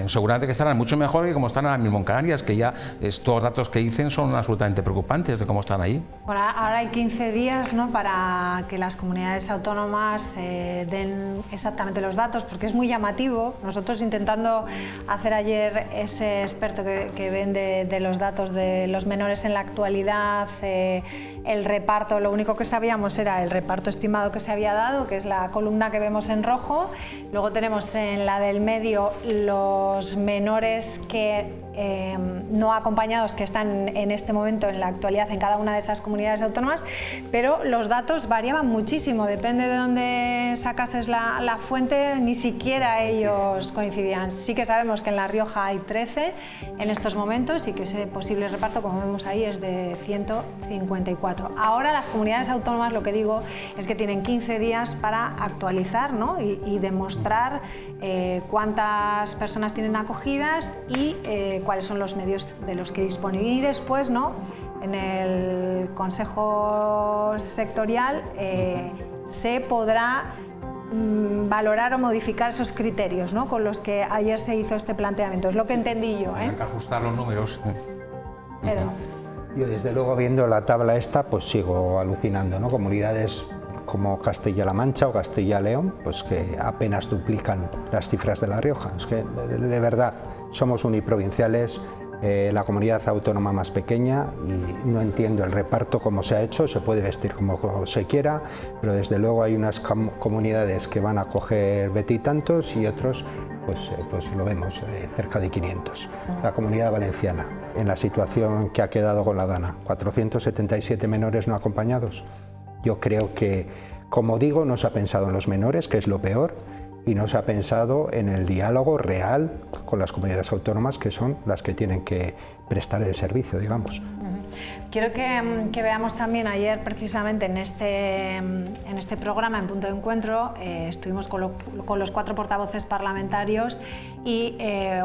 Speaker 4: seguramente que estarán mucho mejor que como están ahora mismo en Canarias, que ya estos datos que dicen son absolutamente preocupantes de cómo están ahí.
Speaker 2: Bueno, ahora hay 15 días, ¿no?, para que las comunidades autónomas den exactamente los datos, porque es muy llamativo. Nosotros intentando hacer ayer ese experto que vende de los datos de los menores en la actualidad, el reparto, lo único que sabíamos era el reparto estimado que se había dado, que es la columna que vemos en rojo. Luego tenemos en la del medio los menores que no acompañados que están en este momento en la actualidad en cada una de esas comunidades autónomas, pero los datos variaban muchísimo, depende de dónde sacases la fuente, ni siquiera ellos coincidían. Sí que sabemos que en La Rioja hay 13 en estos momentos y que ese posible reparto, como vemos ahí, es de 154. Ahora las comunidades autónomas, lo que digo es que tienen 15 días para actualizar, ¿no?, y demostrar cuántas personas tienen acogidas y cuáles son los medios de los que disponen. Y después, ¿no?, en el Consejo Sectorial se podrá valorar o modificar esos criterios, ¿no?, con los que ayer se hizo este planteamiento. Es lo que entendí yo.
Speaker 4: Hay que ajustar los números.
Speaker 2: Pedro.
Speaker 5: Yo, desde luego, viendo la tabla esta, pues sigo alucinando, ¿no? Comunidades como Castilla-La Mancha o Castilla-León, pues que apenas duplican las cifras de La Rioja. Es que, de verdad, somos uniprovinciales, la comunidad autónoma más pequeña, y no entiendo el reparto cómo se ha hecho. Se puede vestir como se quiera, pero desde luego hay unas comunidades que van a coger veintitantos y otros, pues lo vemos, cerca de 500. La Comunidad Valenciana, en la situación que ha quedado con la Dana, 477 menores no acompañados. Yo creo que, como digo, no se ha pensado en los menores, que es lo peor, y no se ha pensado en el diálogo real con las comunidades autónomas, que son las que tienen que prestar el servicio, digamos.
Speaker 2: Quiero que veamos también, ayer precisamente en este programa, en Punto de Encuentro, estuvimos con los 4 portavoces parlamentarios y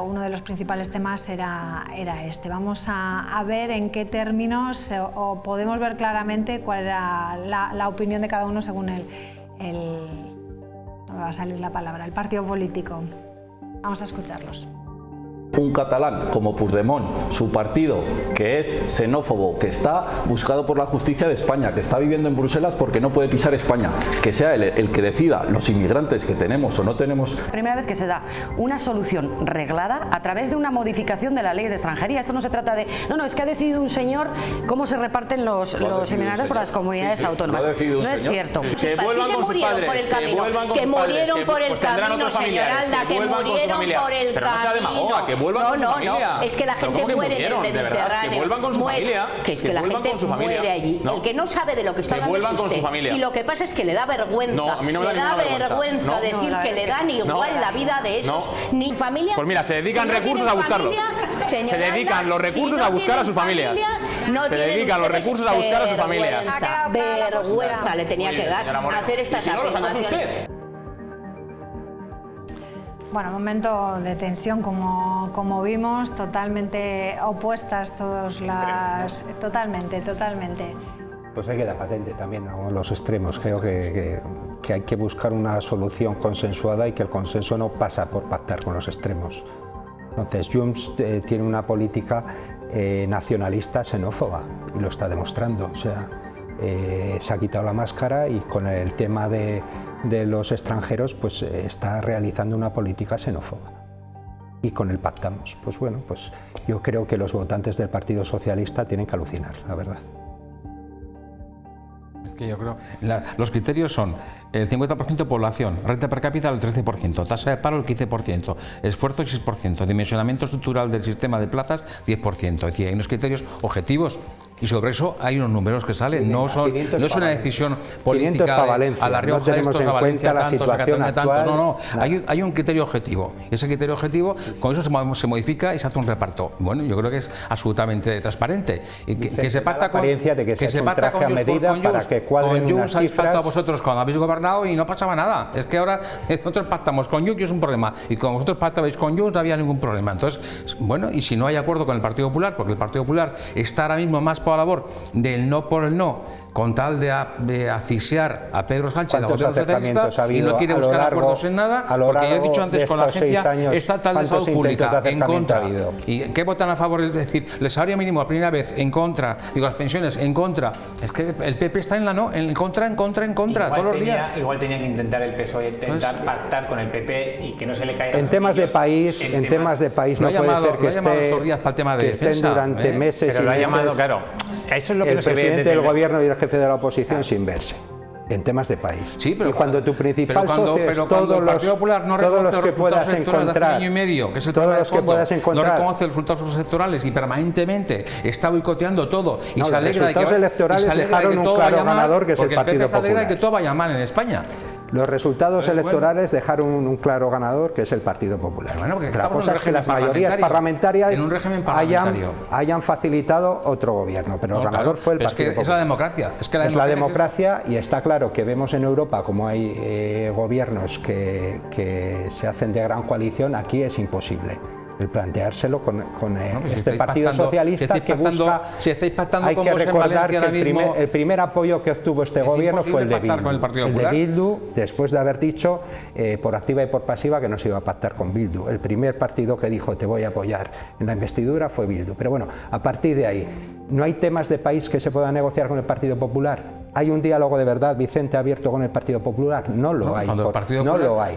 Speaker 2: uno de los principales temas era este. Vamos a ver en qué términos o podemos ver claramente cuál era la opinión de cada uno según no me va a salir la palabra, el partido político. Vamos a escucharlos.
Speaker 8: Un catalán como Puigdemont, su partido, que es xenófobo, que está buscado por la justicia de España, que está viviendo en Bruselas porque no puede pisar España, que sea él el que decida los inmigrantes que tenemos o no tenemos.
Speaker 9: Primera vez que se da una solución reglada a través de una modificación de la ley de extranjería. Esto no se trata de, no, es que ha decidido un señor cómo se reparten los inmigrantes por las comunidades autónomas.
Speaker 8: No
Speaker 9: es cierto.
Speaker 8: Que vuelvan con sus padres,
Speaker 9: que murieron por el camino, señor Alda, que murieron por el camino.
Speaker 8: Pero no sea demagoga, que
Speaker 10: vuelvan con su familia.
Speaker 11: No, es que la gente muere en el Mediterráneo.
Speaker 10: Que vuelvan con su familia.
Speaker 11: Que es que la gente muere allí. El que no sabe de lo que está hablando es usted. Y lo que pasa es que le da vergüenza.
Speaker 10: No, a mí no me da
Speaker 11: vergüenza decir que le dan igual la vida de esos. Ni familia.
Speaker 10: Pues mira, se dedican recursos a buscarlos. Se dedican los recursos a buscar a sus familias. Se dedican los recursos a buscar a sus familias.
Speaker 11: Vergüenza le tenía que dar hacer estas afirmaciones.
Speaker 2: Bueno, momento de tensión, como vimos, totalmente opuestas todas las... Totalmente.
Speaker 5: Pues ahí queda patente también, ¿no? Los extremos. Creo que hay que buscar una solución consensuada y que el consenso no pasa por pactar con los extremos. Entonces, Junts tiene una política nacionalista xenófoba y lo está demostrando. O sea, se ha quitado la máscara y con el tema de los extranjeros pues está realizando una política xenófoba. Y con él pactamos. Pues bueno, pues yo creo que los votantes del Partido Socialista tienen que alucinar, la verdad.
Speaker 4: Que yo creo, los criterios son el 50% población, renta per cápita el 13%, tasa de paro el 15%, esfuerzo el 6%, dimensionamiento estructural del sistema de plazas 10%. Es decir, hay unos criterios objetivos y sobre eso hay unos números que salen. No es una decisión política a La Rioja de estos, a Valencia tantos, a Cataluña tantos. No. Hay un criterio objetivo. Ese criterio objetivo, con eso se modifica y se hace un reparto. Bueno, yo creo que es absolutamente transparente. Y que se pacta con Junts, habéis pactado vosotros cuando habéis gobernado y no pasaba nada. Es que ahora nosotros pactamos con Junts y es un problema. Y como vosotros pactabais con Junts no había ningún problema. Entonces, bueno, y si no hay acuerdo con el Partido Popular, porque el Partido Popular está ahora mismo más por la labor del no por el no, con tal de asfixiar a Pedro Sánchez, a los socialistas, y no quiere buscar acuerdos en nada, porque yo he dicho antes con la Agencia Estatal de Salud Pública en contra. ¿Y qué votan a favor? Es decir, el salario mínimo a primera vez en contra, digo, las pensiones en contra. Es que el PP está en contra todos los días.
Speaker 7: Igual tenía que intentar el PSOE pactar con el PP y que no se le caiga.
Speaker 5: En temas de país, no puede ser que estén durante meses y meses.
Speaker 7: Claro, eso es lo que
Speaker 5: el presidente del gobierno y el jefe de la oposición sin verse. En temas de país.
Speaker 4: Sí, pero
Speaker 5: y cuando tu principal socio es todos los que puedas encontrar, todos los que puedas encontrar,
Speaker 4: no reconoce los resultados electorales y permanentemente está boicoteando todo y se alegra de que
Speaker 5: los resultados electorales dejaron un claro ganador que es el Partido Popular.
Speaker 4: Se alegra de que todo vaya mal en España.
Speaker 5: Los resultados electorales dejaron un claro ganador que es el Partido Popular.
Speaker 4: Bueno,
Speaker 5: otra cosa es que las mayorías parlamentarias hayan facilitado otro gobierno, pero el ganador fue el Partido Popular.
Speaker 4: Es la democracia.
Speaker 5: Es la democracia y está claro que vemos en Europa como hay gobiernos que se hacen de gran coalición, aquí es imposible. El planteárselo con este Partido Socialista que busca... hay que recordar que el primer apoyo que obtuvo este gobierno fue el de Bildu, después de haber dicho por activa y por pasiva que no se iba a pactar con Bildu. El primer partido que dijo te voy a apoyar en la investidura fue Bildu. Pero bueno, a partir de ahí, ¿no hay temas de país que se puedan negociar con el Partido Popular? ¿Hay un diálogo de verdad, Vicente, abierto con el Partido Popular? No lo hay. No lo hay.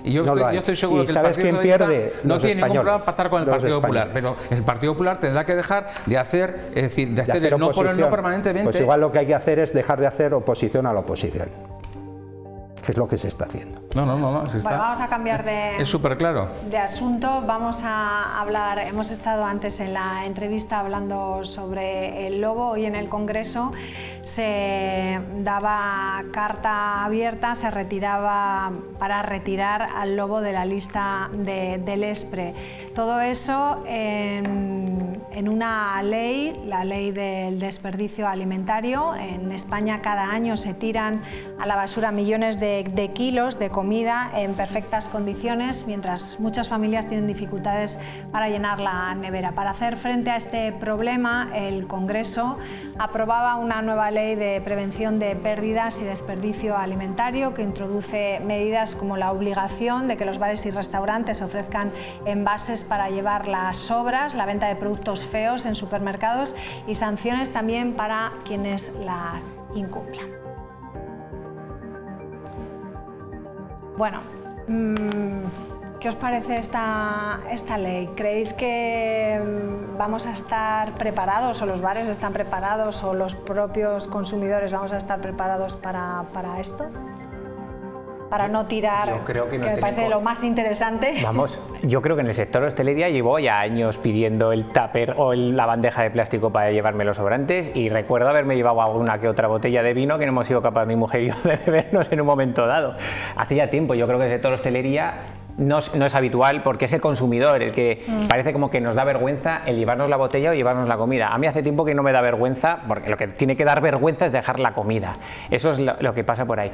Speaker 4: Y yo estoy seguro que el Partido
Speaker 5: pierde?
Speaker 4: No tiene ningún problema pasar con el Partido Popular, pero el Partido Popular tendrá que dejar de hacer, es decir, de hacer el no por el no permanentemente.
Speaker 5: Pues igual lo que hay que hacer es dejar de hacer oposición a la oposición, que es lo que se está haciendo.
Speaker 4: No.
Speaker 2: Bueno, vamos a cambiar
Speaker 4: es súper claro.
Speaker 2: de asunto. Vamos a hablar, hemos estado antes en la entrevista hablando sobre el lobo. Hoy en el Congreso se daba carta abierta, se retiraba para retirar al lobo de la lista del ESPRE. Todo eso en una ley, la ley del desperdicio alimentario. En España cada año se tiran a la basura millones de kilos de comida en perfectas condiciones, mientras muchas familias tienen dificultades para llenar la nevera. Para hacer frente a este problema, el Congreso aprobaba una nueva ley de prevención de pérdidas y desperdicio alimentario que introduce medidas como la obligación de que los bares y restaurantes ofrezcan envases para llevar las sobras, la venta de productos feos en supermercados y sanciones también para quienes la incumplan. Bueno, ¿qué os parece esta ley? ¿Creéis que vamos a estar preparados, o los bares están preparados, o los propios consumidores vamos a estar preparados para esto? para no tirar,
Speaker 7: yo creo que
Speaker 2: me parece lo más interesante.
Speaker 7: Vamos, yo creo que en el sector hostelería llevo ya años pidiendo el tupper o la bandeja de plástico para llevarme los sobrantes, y recuerdo haberme llevado alguna que otra botella de vino que no hemos sido capaces mi mujer y yo de bebernos en un momento dado. Hacía tiempo, yo creo que el sector hostelería no es habitual, porque es el consumidor el que parece como que nos da vergüenza el llevarnos la botella o llevarnos la comida. A mí hace tiempo que no me da vergüenza, porque lo que tiene que dar vergüenza es dejar la comida. Eso es lo que pasa por ahí.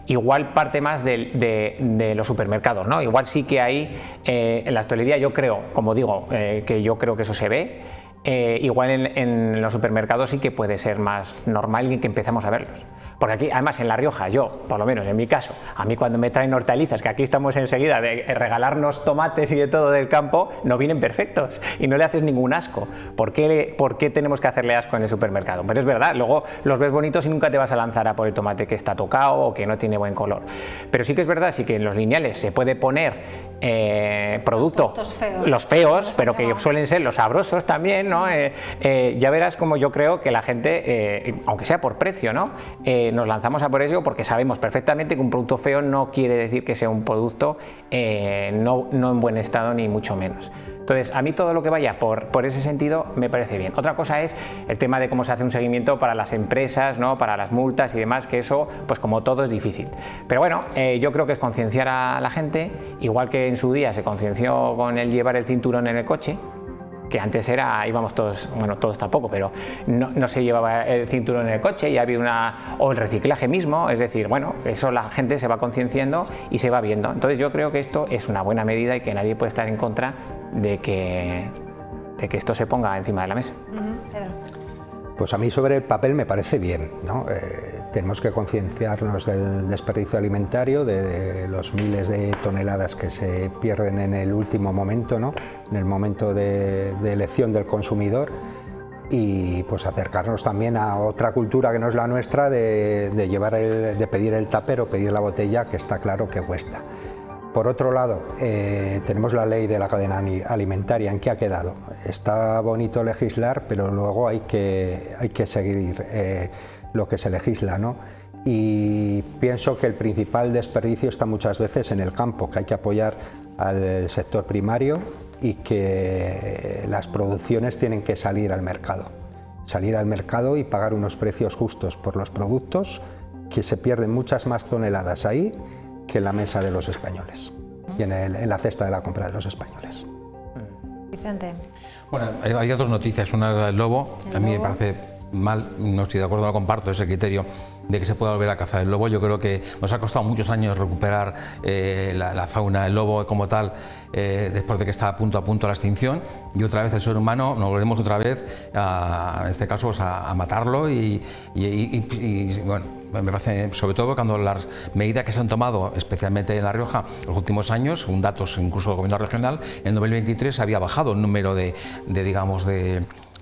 Speaker 7: Igual parte más de los supermercados, ¿no? Igual sí que hay en la hostelería, yo creo, como digo, que yo creo que eso se ve. Igual en los supermercados sí que puede ser más normal y que empezamos a verlos. Porque aquí, además, en La Rioja, yo, por lo menos en mi caso, a mí cuando me traen hortalizas, que aquí estamos enseguida de regalarnos tomates y de todo del campo, no vienen perfectos y no le haces ningún asco. ¿Por qué tenemos que hacerle asco en el supermercado? Pero es verdad, luego los ves bonitos y nunca te vas a lanzar a por el tomate que está tocado o que no tiene buen color. Pero sí que es verdad, sí que en los lineales se puede poner los feos, pero que suelen ser los sabrosos también, ¿no? Ya verás como yo creo que la gente, aunque sea por precio, ¿no? Nos lanzamos a por ello porque sabemos perfectamente que un producto feo no quiere decir que sea un producto no en buen estado, ni mucho menos. Entonces, a mí todo lo que vaya por ese sentido me parece bien. Otra cosa es el tema de cómo se hace un seguimiento para las empresas, ¿no? Para las multas y demás, que eso, pues como todo, es difícil. Pero bueno, yo creo que es concienciar a la gente, igual que en su día se conciencia con el llevar el cinturón en el coche, que antes íbamos todos, bueno, todos tampoco, pero no se llevaba el cinturón en el coche, y había o el reciclaje mismo, es decir, bueno, eso la gente se va concienciando y se va viendo. Entonces yo creo que esto es una buena medida y que nadie puede estar en contra de que esto se ponga encima de la mesa.
Speaker 5: Pues a mí sobre el papel me parece bien, ¿no? Tenemos que concienciarnos del desperdicio alimentario, de los miles de toneladas que se pierden en el último momento, ¿no? En el momento de elección del consumidor, y pues acercarnos también a otra cultura que no es la nuestra, de pedir el tupper o pedir la botella, que está claro que cuesta. Por otro lado, tenemos la ley de la cadena alimentaria. ¿En qué ha quedado? Está bonito legislar, pero luego hay que seguir lo que se legisla, ¿no? Y pienso que el principal desperdicio está muchas veces en el campo, que hay que apoyar al sector primario y que las producciones tienen que salir al mercado y pagar unos precios justos por los productos, que se pierden muchas más toneladas ahí que en la mesa de los españoles y en la cesta de la compra de los españoles.
Speaker 2: Vicente.
Speaker 4: Bueno, hay dos noticias. Una del lobo. A mí me parece mal, no estoy de acuerdo, no comparto ese criterio de que se pueda volver a cazar el lobo. Yo creo que nos ha costado muchos años recuperar la fauna del lobo como tal, después de que está a punto de la extinción, y otra vez el ser humano nos volvemos otra vez en este caso pues a matarlo y bueno, me parece, sobre todo cuando las medidas que se han tomado, especialmente en La Rioja, los últimos años, según datos incluso del gobierno regional, en 2023 había bajado el número de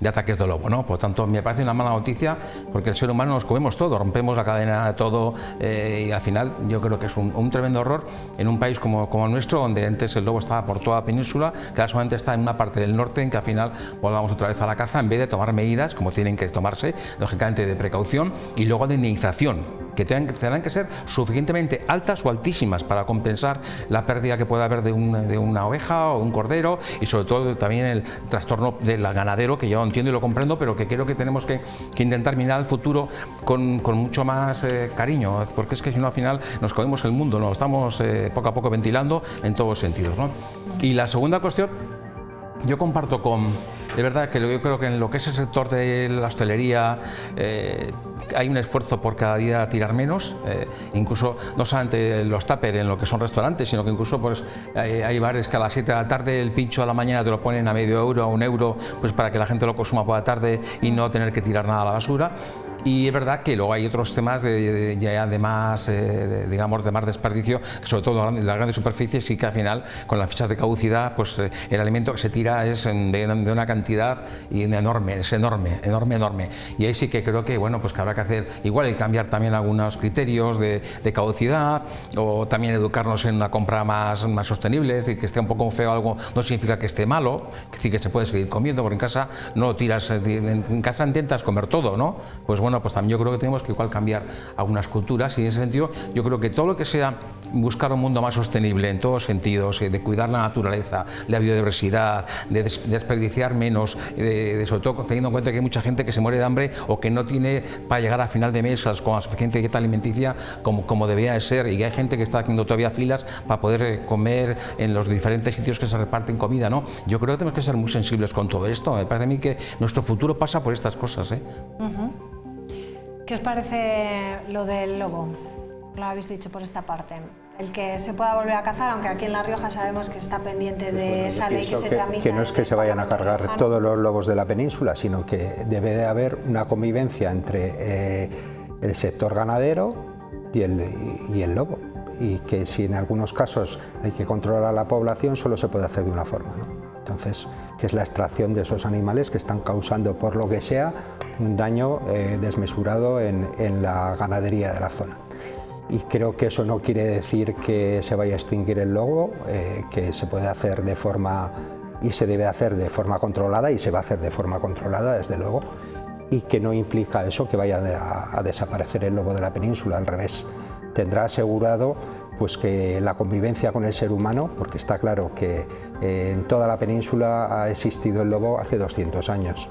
Speaker 4: ataques de lobo, ¿no? Por lo tanto, me parece una mala noticia, porque el ser humano nos comemos todo, rompemos la cadena de todo, y al final yo creo que es un tremendo error en un país como el nuestro, donde antes el lobo estaba por toda la península, que ahora solamente está en una parte del norte, en que al final volvamos otra vez a la caza, en vez de tomar medidas, como tienen que tomarse, lógicamente, de precaución y luego de indemnización, que tendrán que ser suficientemente altas o altísimas para compensar la pérdida que pueda haber de una oveja o un cordero, y sobre todo también el trastorno del ganadero, que yo lo entiendo y lo comprendo, pero que creo que tenemos que intentar mirar al futuro con mucho más cariño, porque es que si no al final nos comemos el mundo, nos estamos poco a poco ventilando en todos los sentidos, ¿no? Y la segunda cuestión, yo comparto de verdad que yo creo que en lo que es el sector de la hostelería hay un esfuerzo por cada día tirar menos, incluso no solamente los tupper en lo que son restaurantes, sino que incluso pues hay bares que a las 7 de la tarde el pincho a la mañana te lo ponen a medio euro, a €1, pues para que la gente lo consuma por la tarde y no tener que tirar nada a la basura. Y es verdad que luego hay otros temas de más desperdicio, sobre todo en las grandes superficies, y que al final con las fichas de caducidad pues el alimento que se tira es de una cantidad enorme, es enorme. Y ahí sí que creo que bueno, pues que habrá que hacer, igual hay que cambiar también algunos criterios de caducidad, o también educarnos en una compra más sostenible, es decir, que esté un poco feo algo no significa que esté malo, es decir, que se puede seguir comiendo, porque en casa no lo tiras, en casa intentas comer todo, ¿no? Pues bueno, bueno, pues también yo creo que tenemos que igual cambiar algunas culturas, y en ese sentido yo creo que todo lo que sea buscar un mundo más sostenible en todos sentidos, de cuidar la naturaleza, la biodiversidad, de desperdiciar menos, sobre todo teniendo en cuenta que hay mucha gente que se muere de hambre o que no tiene para llegar a final de mes con la suficiente dieta alimenticia como debía de ser, y hay gente que está haciendo todavía filas para poder comer en los diferentes sitios que se reparten comida, ¿no? Yo creo que tenemos que ser muy sensibles con todo esto. Me parece a mí que nuestro futuro pasa por estas cosas, ¿eh?
Speaker 2: ¿Qué os parece lo del lobo? Lo habéis dicho por esta parte. El que se pueda volver a cazar, aunque aquí en La Rioja sabemos que se está pendiente de esa ley que se tramita.
Speaker 5: Que no es que se vayan a cargar todos los lobos de la península, sino que debe de haber una convivencia entre el sector ganadero y el lobo. Y que si en algunos casos hay que controlar a la población, solo se puede hacer de una forma, ¿no? Entonces, que es la extracción de esos animales que están causando, por lo que sea, un daño desmesurado en la ganadería de la zona. Y creo que eso no quiere decir que se vaya a extinguir el lobo, que se puede hacer de forma, y se debe hacer de forma controlada, y se va a hacer de forma controlada, desde luego, y que no implica eso que vaya a desaparecer el lobo de la península, al revés. Tendrá asegurado pues que la convivencia con el ser humano, porque está claro que en toda la península ha existido el lobo hace 200 años.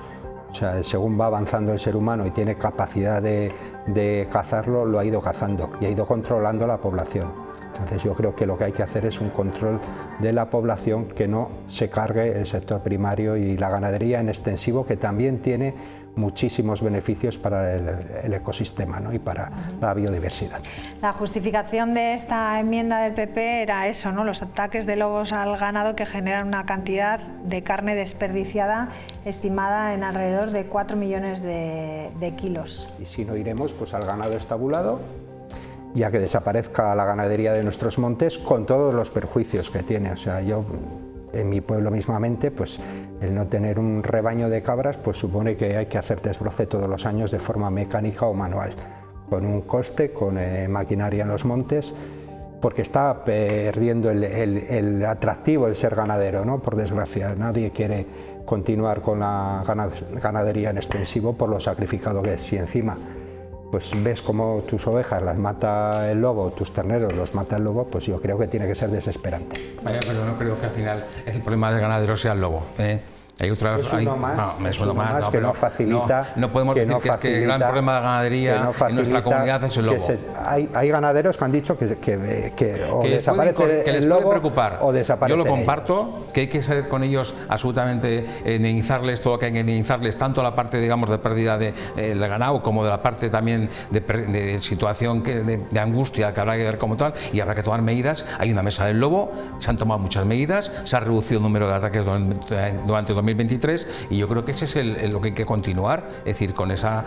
Speaker 5: O sea, según va avanzando el ser humano y tiene capacidad de cazarlo, lo ha ido cazando y ha ido controlando la población. Entonces yo creo que lo que hay que hacer es un control de la población, que no se cargue el sector primario y la ganadería en extensivo, que también tiene muchísimos beneficios para el ecosistema, ¿no? Y para la biodiversidad.
Speaker 2: La justificación de esta enmienda del PP era eso, ¿no? Los ataques de lobos al ganado, que generan una cantidad de carne desperdiciada estimada en alrededor de 4 millones de kilos.
Speaker 5: Y si no iremos pues al ganado estabulado, y a que desaparezca la ganadería de nuestros montes, con todos los perjuicios que tiene. O sea, yo en mi pueblo mismamente, pues el no tener un rebaño de cabras pues supone que hay que hacer desbroce todos los años de forma mecánica o manual, con un coste, con maquinaria en los montes, porque está perdiendo el atractivo el ser ganadero, ¿no? Por desgracia, nadie quiere continuar con la ganadería en extensivo por lo sacrificado que es. Si encima pues ves cómo tus ovejas las mata el lobo, tus terneros los mata el lobo, pues yo creo que tiene que ser desesperante.
Speaker 4: Vaya, pero no creo que al final el problema del ganadero sea el lobo, ¿eh? Hay otras,
Speaker 5: es uno más que no facilita.
Speaker 4: No podemos decir que el gran problema de la ganadería en nuestra comunidad es el lobo.
Speaker 5: Hay ganaderos que han dicho que desaparece el lobo
Speaker 4: preocupar.
Speaker 5: O desaparece.
Speaker 4: Yo lo comparto, que hay que ser con ellos absolutamente indemnizarles todo lo que hay que indemnizarles, tanto la parte, digamos, de pérdida del ganado como de la parte también de situación de angustia que habrá que ver como tal, y habrá que tomar medidas. Hay una mesa del lobo, se han tomado muchas medidas, se ha reducido el número de ataques durante 2023, y yo creo que ese es lo que hay que continuar, es decir, con esa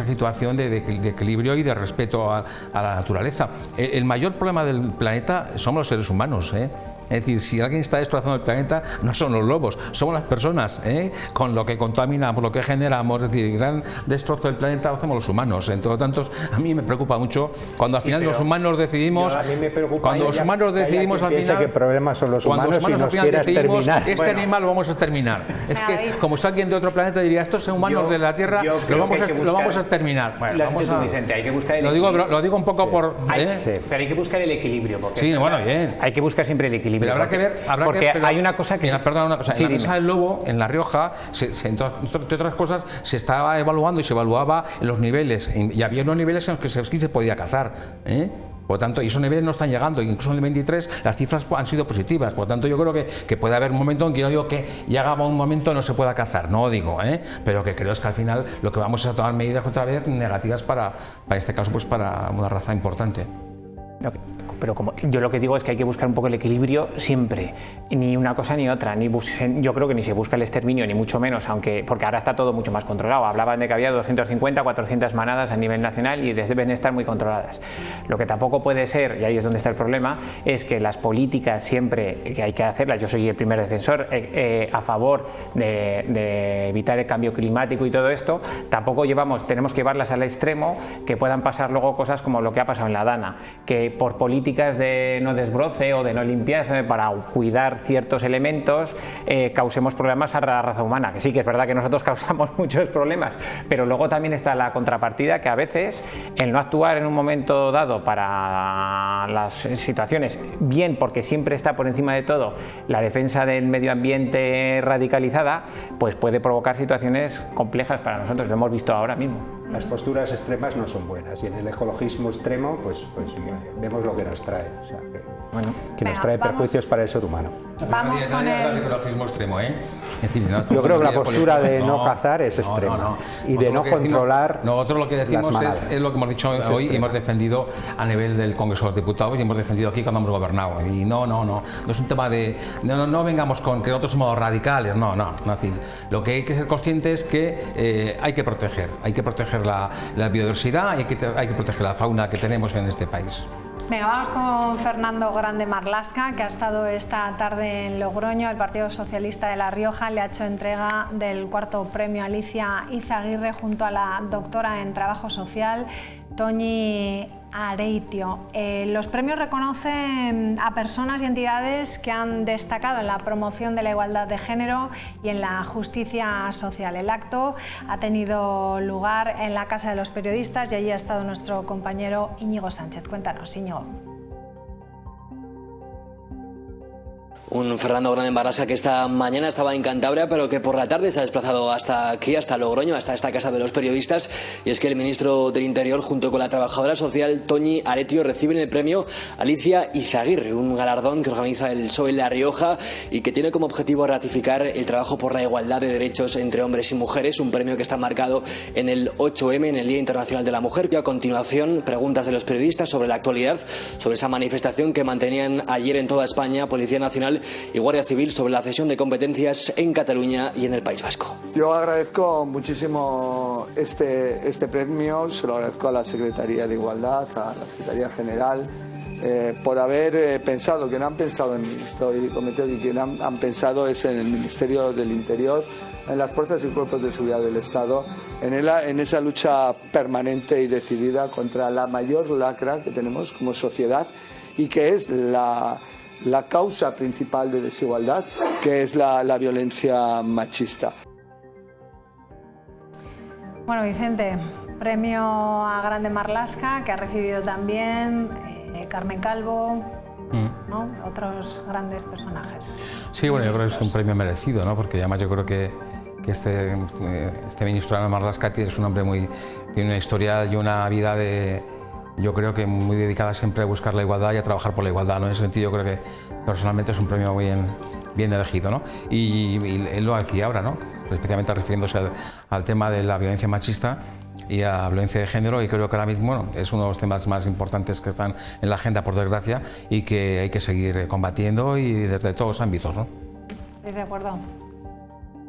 Speaker 4: situación de equilibrio y de respeto a la naturaleza. El mayor problema del planeta somos los seres humanos, ¿eh? Es decir, si alguien está destrozando el planeta, no son los lobos, somos las personas, ¿eh? Con lo que contaminamos, lo que generamos. Es decir, el gran destrozo del planeta lo hacemos los humanos. Entre lo tanto, a mí me preocupa mucho cuando al final los humanos decidimos.
Speaker 5: A mí me preocupa
Speaker 4: cuando los humanos decidimos al final.
Speaker 5: Que el problema son los humanos,
Speaker 4: cuando los humanos
Speaker 5: al final
Speaker 4: decidimos este animal lo vamos a exterminar. Es que como está alguien de otro planeta diría, estos son humanos de la Tierra, lo vamos a exterminar.
Speaker 7: Bueno, Vicente, hay que buscar el
Speaker 4: equilibrio. Lo digo un poco por.
Speaker 7: Pero hay que buscar el equilibrio. Porque
Speaker 4: sí, bueno, bien.
Speaker 7: Hay que buscar siempre el equilibrio.
Speaker 4: Pero habrá que ver.
Speaker 7: Porque hay una cosa que...
Speaker 4: Perdona, una cosa. Sí, en la mesa del lobo, en La Rioja, entre otras cosas, se estaba evaluando y se evaluaba los niveles. Y había unos niveles en los que se podía cazar, ¿eh? Por lo tanto, y esos niveles no están llegando, incluso en el 23 las cifras han sido positivas. Por lo tanto, yo creo que puede haber un momento en que yo digo que llegaba un momento no se pueda cazar, no digo, pero que creo es que al final lo que vamos a tomar medidas otra vez negativas para este caso, pues para una raza importante.
Speaker 7: Pero como yo lo que digo es que hay que buscar un poco el equilibrio siempre, ni una cosa ni otra, yo creo que ni se busca el exterminio ni mucho menos, porque ahora está todo mucho más controlado. Hablaban de que había 250, 400 manadas a nivel nacional y deben estar muy controladas. Lo que tampoco puede ser, y ahí es donde está el problema, es que las políticas siempre que hay que hacerlas, yo soy el primer defensor a favor de evitar el cambio climático y todo esto, tampoco tenemos que llevarlas al extremo, que puedan pasar luego cosas como lo que ha pasado en la Dana, que por política políticas de no desbroce o de no limpieza para cuidar ciertos elementos causemos problemas a la raza humana, que sí que es verdad que nosotros causamos muchos problemas, pero luego también está la contrapartida, que a veces el no actuar en un momento dado para las situaciones, bien porque siempre está por encima de todo la defensa del medio ambiente radicalizada, pues puede provocar situaciones complejas para nosotros, lo hemos visto ahora mismo.
Speaker 5: Las posturas extremas no son buenas y en el ecologismo extremo pues vemos lo que nos trae, o sea, que nos trae perjuicios para el ser humano.
Speaker 2: Vamos con el
Speaker 4: ecologismo extremo, ¿eh? Es decir, no,
Speaker 5: yo creo que la postura de no cazar es extrema y de no controlar.
Speaker 4: Nosotros lo que decimos es lo que hemos dicho hoy y hemos defendido a nivel del Congreso de los Diputados y hemos defendido aquí cuando hemos gobernado. Y no es un tema de no vengamos con que nosotros somos radicales, no. Es decir, lo que hay que ser conscientes es que hay que proteger la biodiversidad y hay que proteger la fauna que tenemos en este país.
Speaker 2: Venga, vamos con Fernando Grande Marlaska, que ha estado esta tarde en Logroño. El Partido Socialista de La Rioja le ha hecho entrega del 4º premio Alicia Izaguirre junto a la doctora en Trabajo Social, Toñi Areitio. Los premios reconocen a personas y entidades que han destacado en la promoción de la igualdad de género y en la justicia social. El acto ha tenido lugar en la Casa de los Periodistas y allí ha estado nuestro compañero Íñigo Sánchez. Cuéntanos, Íñigo.
Speaker 12: Un Fernando Grande Marlaska que esta mañana estaba en Cantabria, pero que por la tarde se ha desplazado hasta aquí, hasta Logroño, hasta esta Casa de los Periodistas. Y es que el ministro del Interior, junto con la trabajadora social Toñi Areitio, reciben el premio Alicia Izaguirre, un galardón que organiza el PSOE en La Rioja y que tiene como objetivo ratificar el trabajo por la igualdad de derechos entre hombres y mujeres, un premio que está marcado en el 8M, en el Día Internacional de la Mujer. Y a continuación, preguntas de los periodistas sobre la actualidad, sobre esa manifestación que mantenían ayer en toda España Policía Nacional y Guardia Civil sobre la cesión de competencias en Cataluña y en el País Vasco.
Speaker 13: Yo agradezco muchísimo este premio, se lo agradezco a la Secretaría de Igualdad, a la Secretaría General, por haber pensado, que no han pensado en mí, estoy convencido de que han pensado es en el Ministerio del Interior, en las fuerzas y cuerpos de seguridad del Estado, en esa lucha permanente y decidida contra la mayor lacra que tenemos como sociedad y que es la causa principal de desigualdad, que es la violencia machista.
Speaker 2: Bueno, Vicente, premio a Grande Marlaska, que ha recibido también Carmen Calvo, ¿no? Otros grandes personajes.
Speaker 4: Sí, bueno, yo creo que es un premio merecido, ¿no? Porque además yo creo que este ministro Marlaska es un hombre tiene una historia y una vida yo creo que muy dedicada siempre a buscar la igualdad y a trabajar por la igualdad, ¿no? En ese sentido yo creo que personalmente es un premio bien elegido, ¿no? Y él lo decía ahora, ¿no? Especialmente refiriéndose al tema de la violencia machista y a la violencia de género, y creo que ahora mismo es uno de los temas más importantes que están en la agenda, por desgracia, y que hay que seguir combatiendo y desde todos los ámbitos, ¿no?
Speaker 2: ¿Estás de acuerdo?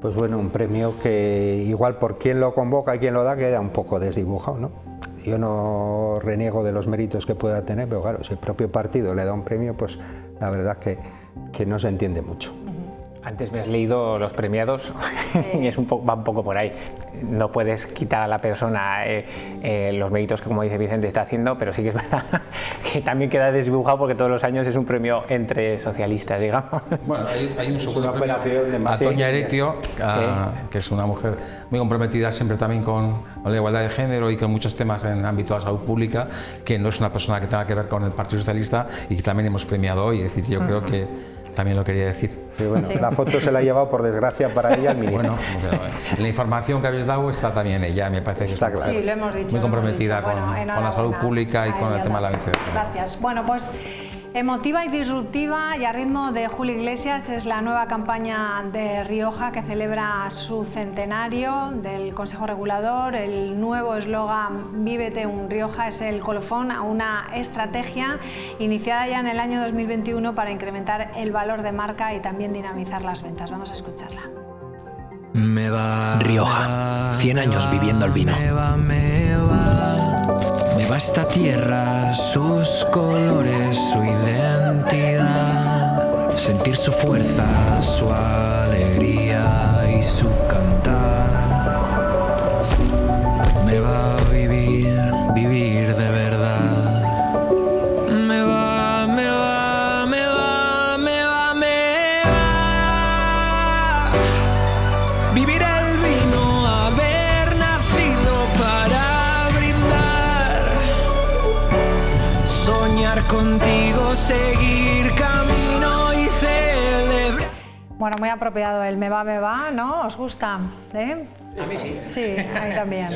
Speaker 5: Pues bueno, un premio que igual por quien lo convoca y quien lo da queda un poco desdibujado, ¿no? Yo no reniego de los méritos que pueda tener, pero claro, si el propio partido le da un premio, pues la verdad que no se entiende mucho.
Speaker 7: Antes me has leído los premiados y va un poco por ahí. No puedes quitar a la persona los méritos que, como dice Vicente, está haciendo, pero sí que es verdad que también queda desdibujado porque todos los años es un premio entre socialistas, digamos.
Speaker 4: Bueno, hay un segundo premio a Toñi Areitio, que es una mujer muy comprometida siempre también con la igualdad de género y con muchos temas en el ámbito de la salud pública, que no es una persona que tenga que ver con el Partido Socialista y que también hemos premiado hoy. Es decir, yo creo que también lo quería decir.
Speaker 5: Sí, bueno, la foto se la ha llevado, por desgracia, para ella el ministro.
Speaker 4: Bueno, la información que habéis dado está también ella, me parece que
Speaker 5: está claro.
Speaker 2: Sí, lo hemos dicho.
Speaker 4: Muy comprometida con la salud pública y con el tema de la violencia.
Speaker 2: Gracias. Bueno, pues emotiva y disruptiva y a ritmo de Julio Iglesias es la nueva campaña de Rioja que celebra su centenario del Consejo Regulador. El nuevo eslogan Vívete un Rioja es el colofón a una estrategia iniciada ya en el año 2021 para incrementar el valor de marca y también dinamizar las ventas. Vamos a escucharla.
Speaker 14: Rioja, 100 años viviendo el vino. Me va esta tierra, sus colores, su identidad, sentir su fuerza, su alegría y su cantar. Me va a vivir de verdad. Me va contigo seguir camino y celebrar.
Speaker 2: Bueno, muy apropiado el me va, ¿no? ¿Os gusta?
Speaker 7: A mí sí.
Speaker 2: Sí, a mí también.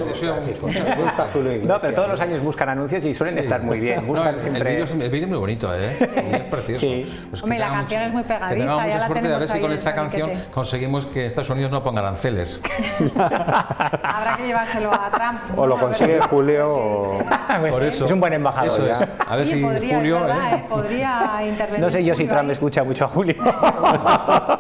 Speaker 7: No, pero todos los años buscan anuncios y suelen estar muy bien. Buscan siempre...
Speaker 4: El vídeo es muy bonito, ¿eh? Sí. Es precioso.
Speaker 7: Sí.
Speaker 4: Pues
Speaker 2: hombre, la canción es muy pegadita,
Speaker 4: tengamos
Speaker 2: ya
Speaker 4: mucha
Speaker 2: la
Speaker 4: suerte de a ver si con esta canción
Speaker 2: soniquete.
Speaker 4: conseguimos que Estados Unidos no ponga aranceles.
Speaker 2: Habrá que llevárselo a Trump.
Speaker 5: O lo consigue Julio o...
Speaker 4: Por eso.
Speaker 7: Es un buen embajador.
Speaker 4: Eso
Speaker 7: ya.
Speaker 4: es. A ver si
Speaker 2: podría,
Speaker 4: Julio...
Speaker 2: es verdad, podría intervenir.
Speaker 7: No sé yo si
Speaker 2: Julio
Speaker 7: Trump
Speaker 2: ahí.
Speaker 7: escucha mucho a Julio.
Speaker 2: A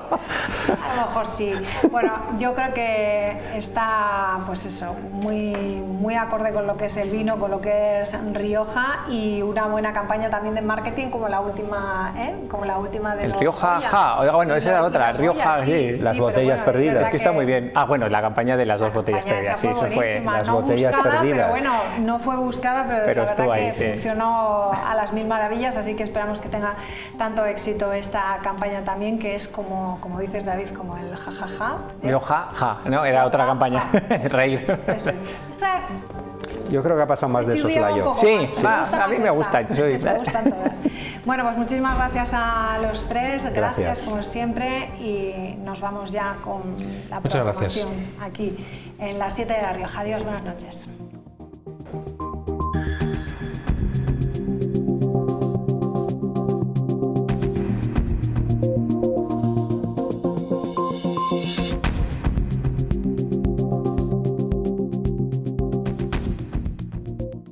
Speaker 2: lo mejor sí. Bueno, yo creo que está, pues eso, muy acorde con lo que es el vino, con lo que es Rioja, y una buena campaña también de marketing como la última, Como la última de
Speaker 7: El
Speaker 2: los
Speaker 7: Rioja,
Speaker 2: Goya.
Speaker 7: ja. Oiga, bueno, esa era otra.
Speaker 2: Los
Speaker 7: Rioja,
Speaker 2: Goya,
Speaker 7: sí.
Speaker 5: Las botellas
Speaker 2: pero bueno,
Speaker 5: perdidas.
Speaker 7: Es que está muy bien. Ah, bueno, la campaña de las dos botellas perdidas. Sí, eso fue.
Speaker 2: buenísima,
Speaker 5: Las
Speaker 2: no
Speaker 5: botellas
Speaker 2: buscada,
Speaker 5: perdidas.
Speaker 2: pero bueno, no fue buscada, pero la
Speaker 7: estuvo
Speaker 2: verdad
Speaker 7: ahí,
Speaker 2: que
Speaker 7: sí.
Speaker 2: funcionó a las mil maravillas, así que esperamos que tenga tanto éxito esta campaña también, que es como dices, David, como el jajaja.
Speaker 7: Rioja, ja. No, era otra campaña. Reír.
Speaker 2: Eso es.
Speaker 5: Yo creo que ha pasado más de soslayo.
Speaker 7: Sí, a mí me gusta.
Speaker 2: Me gustan todas. Bueno, pues muchísimas gracias a los tres, gracias como siempre, y nos vamos ya con la
Speaker 4: Muchas gracias.
Speaker 2: programación aquí en las 7 de La Rioja. Adiós, buenas noches.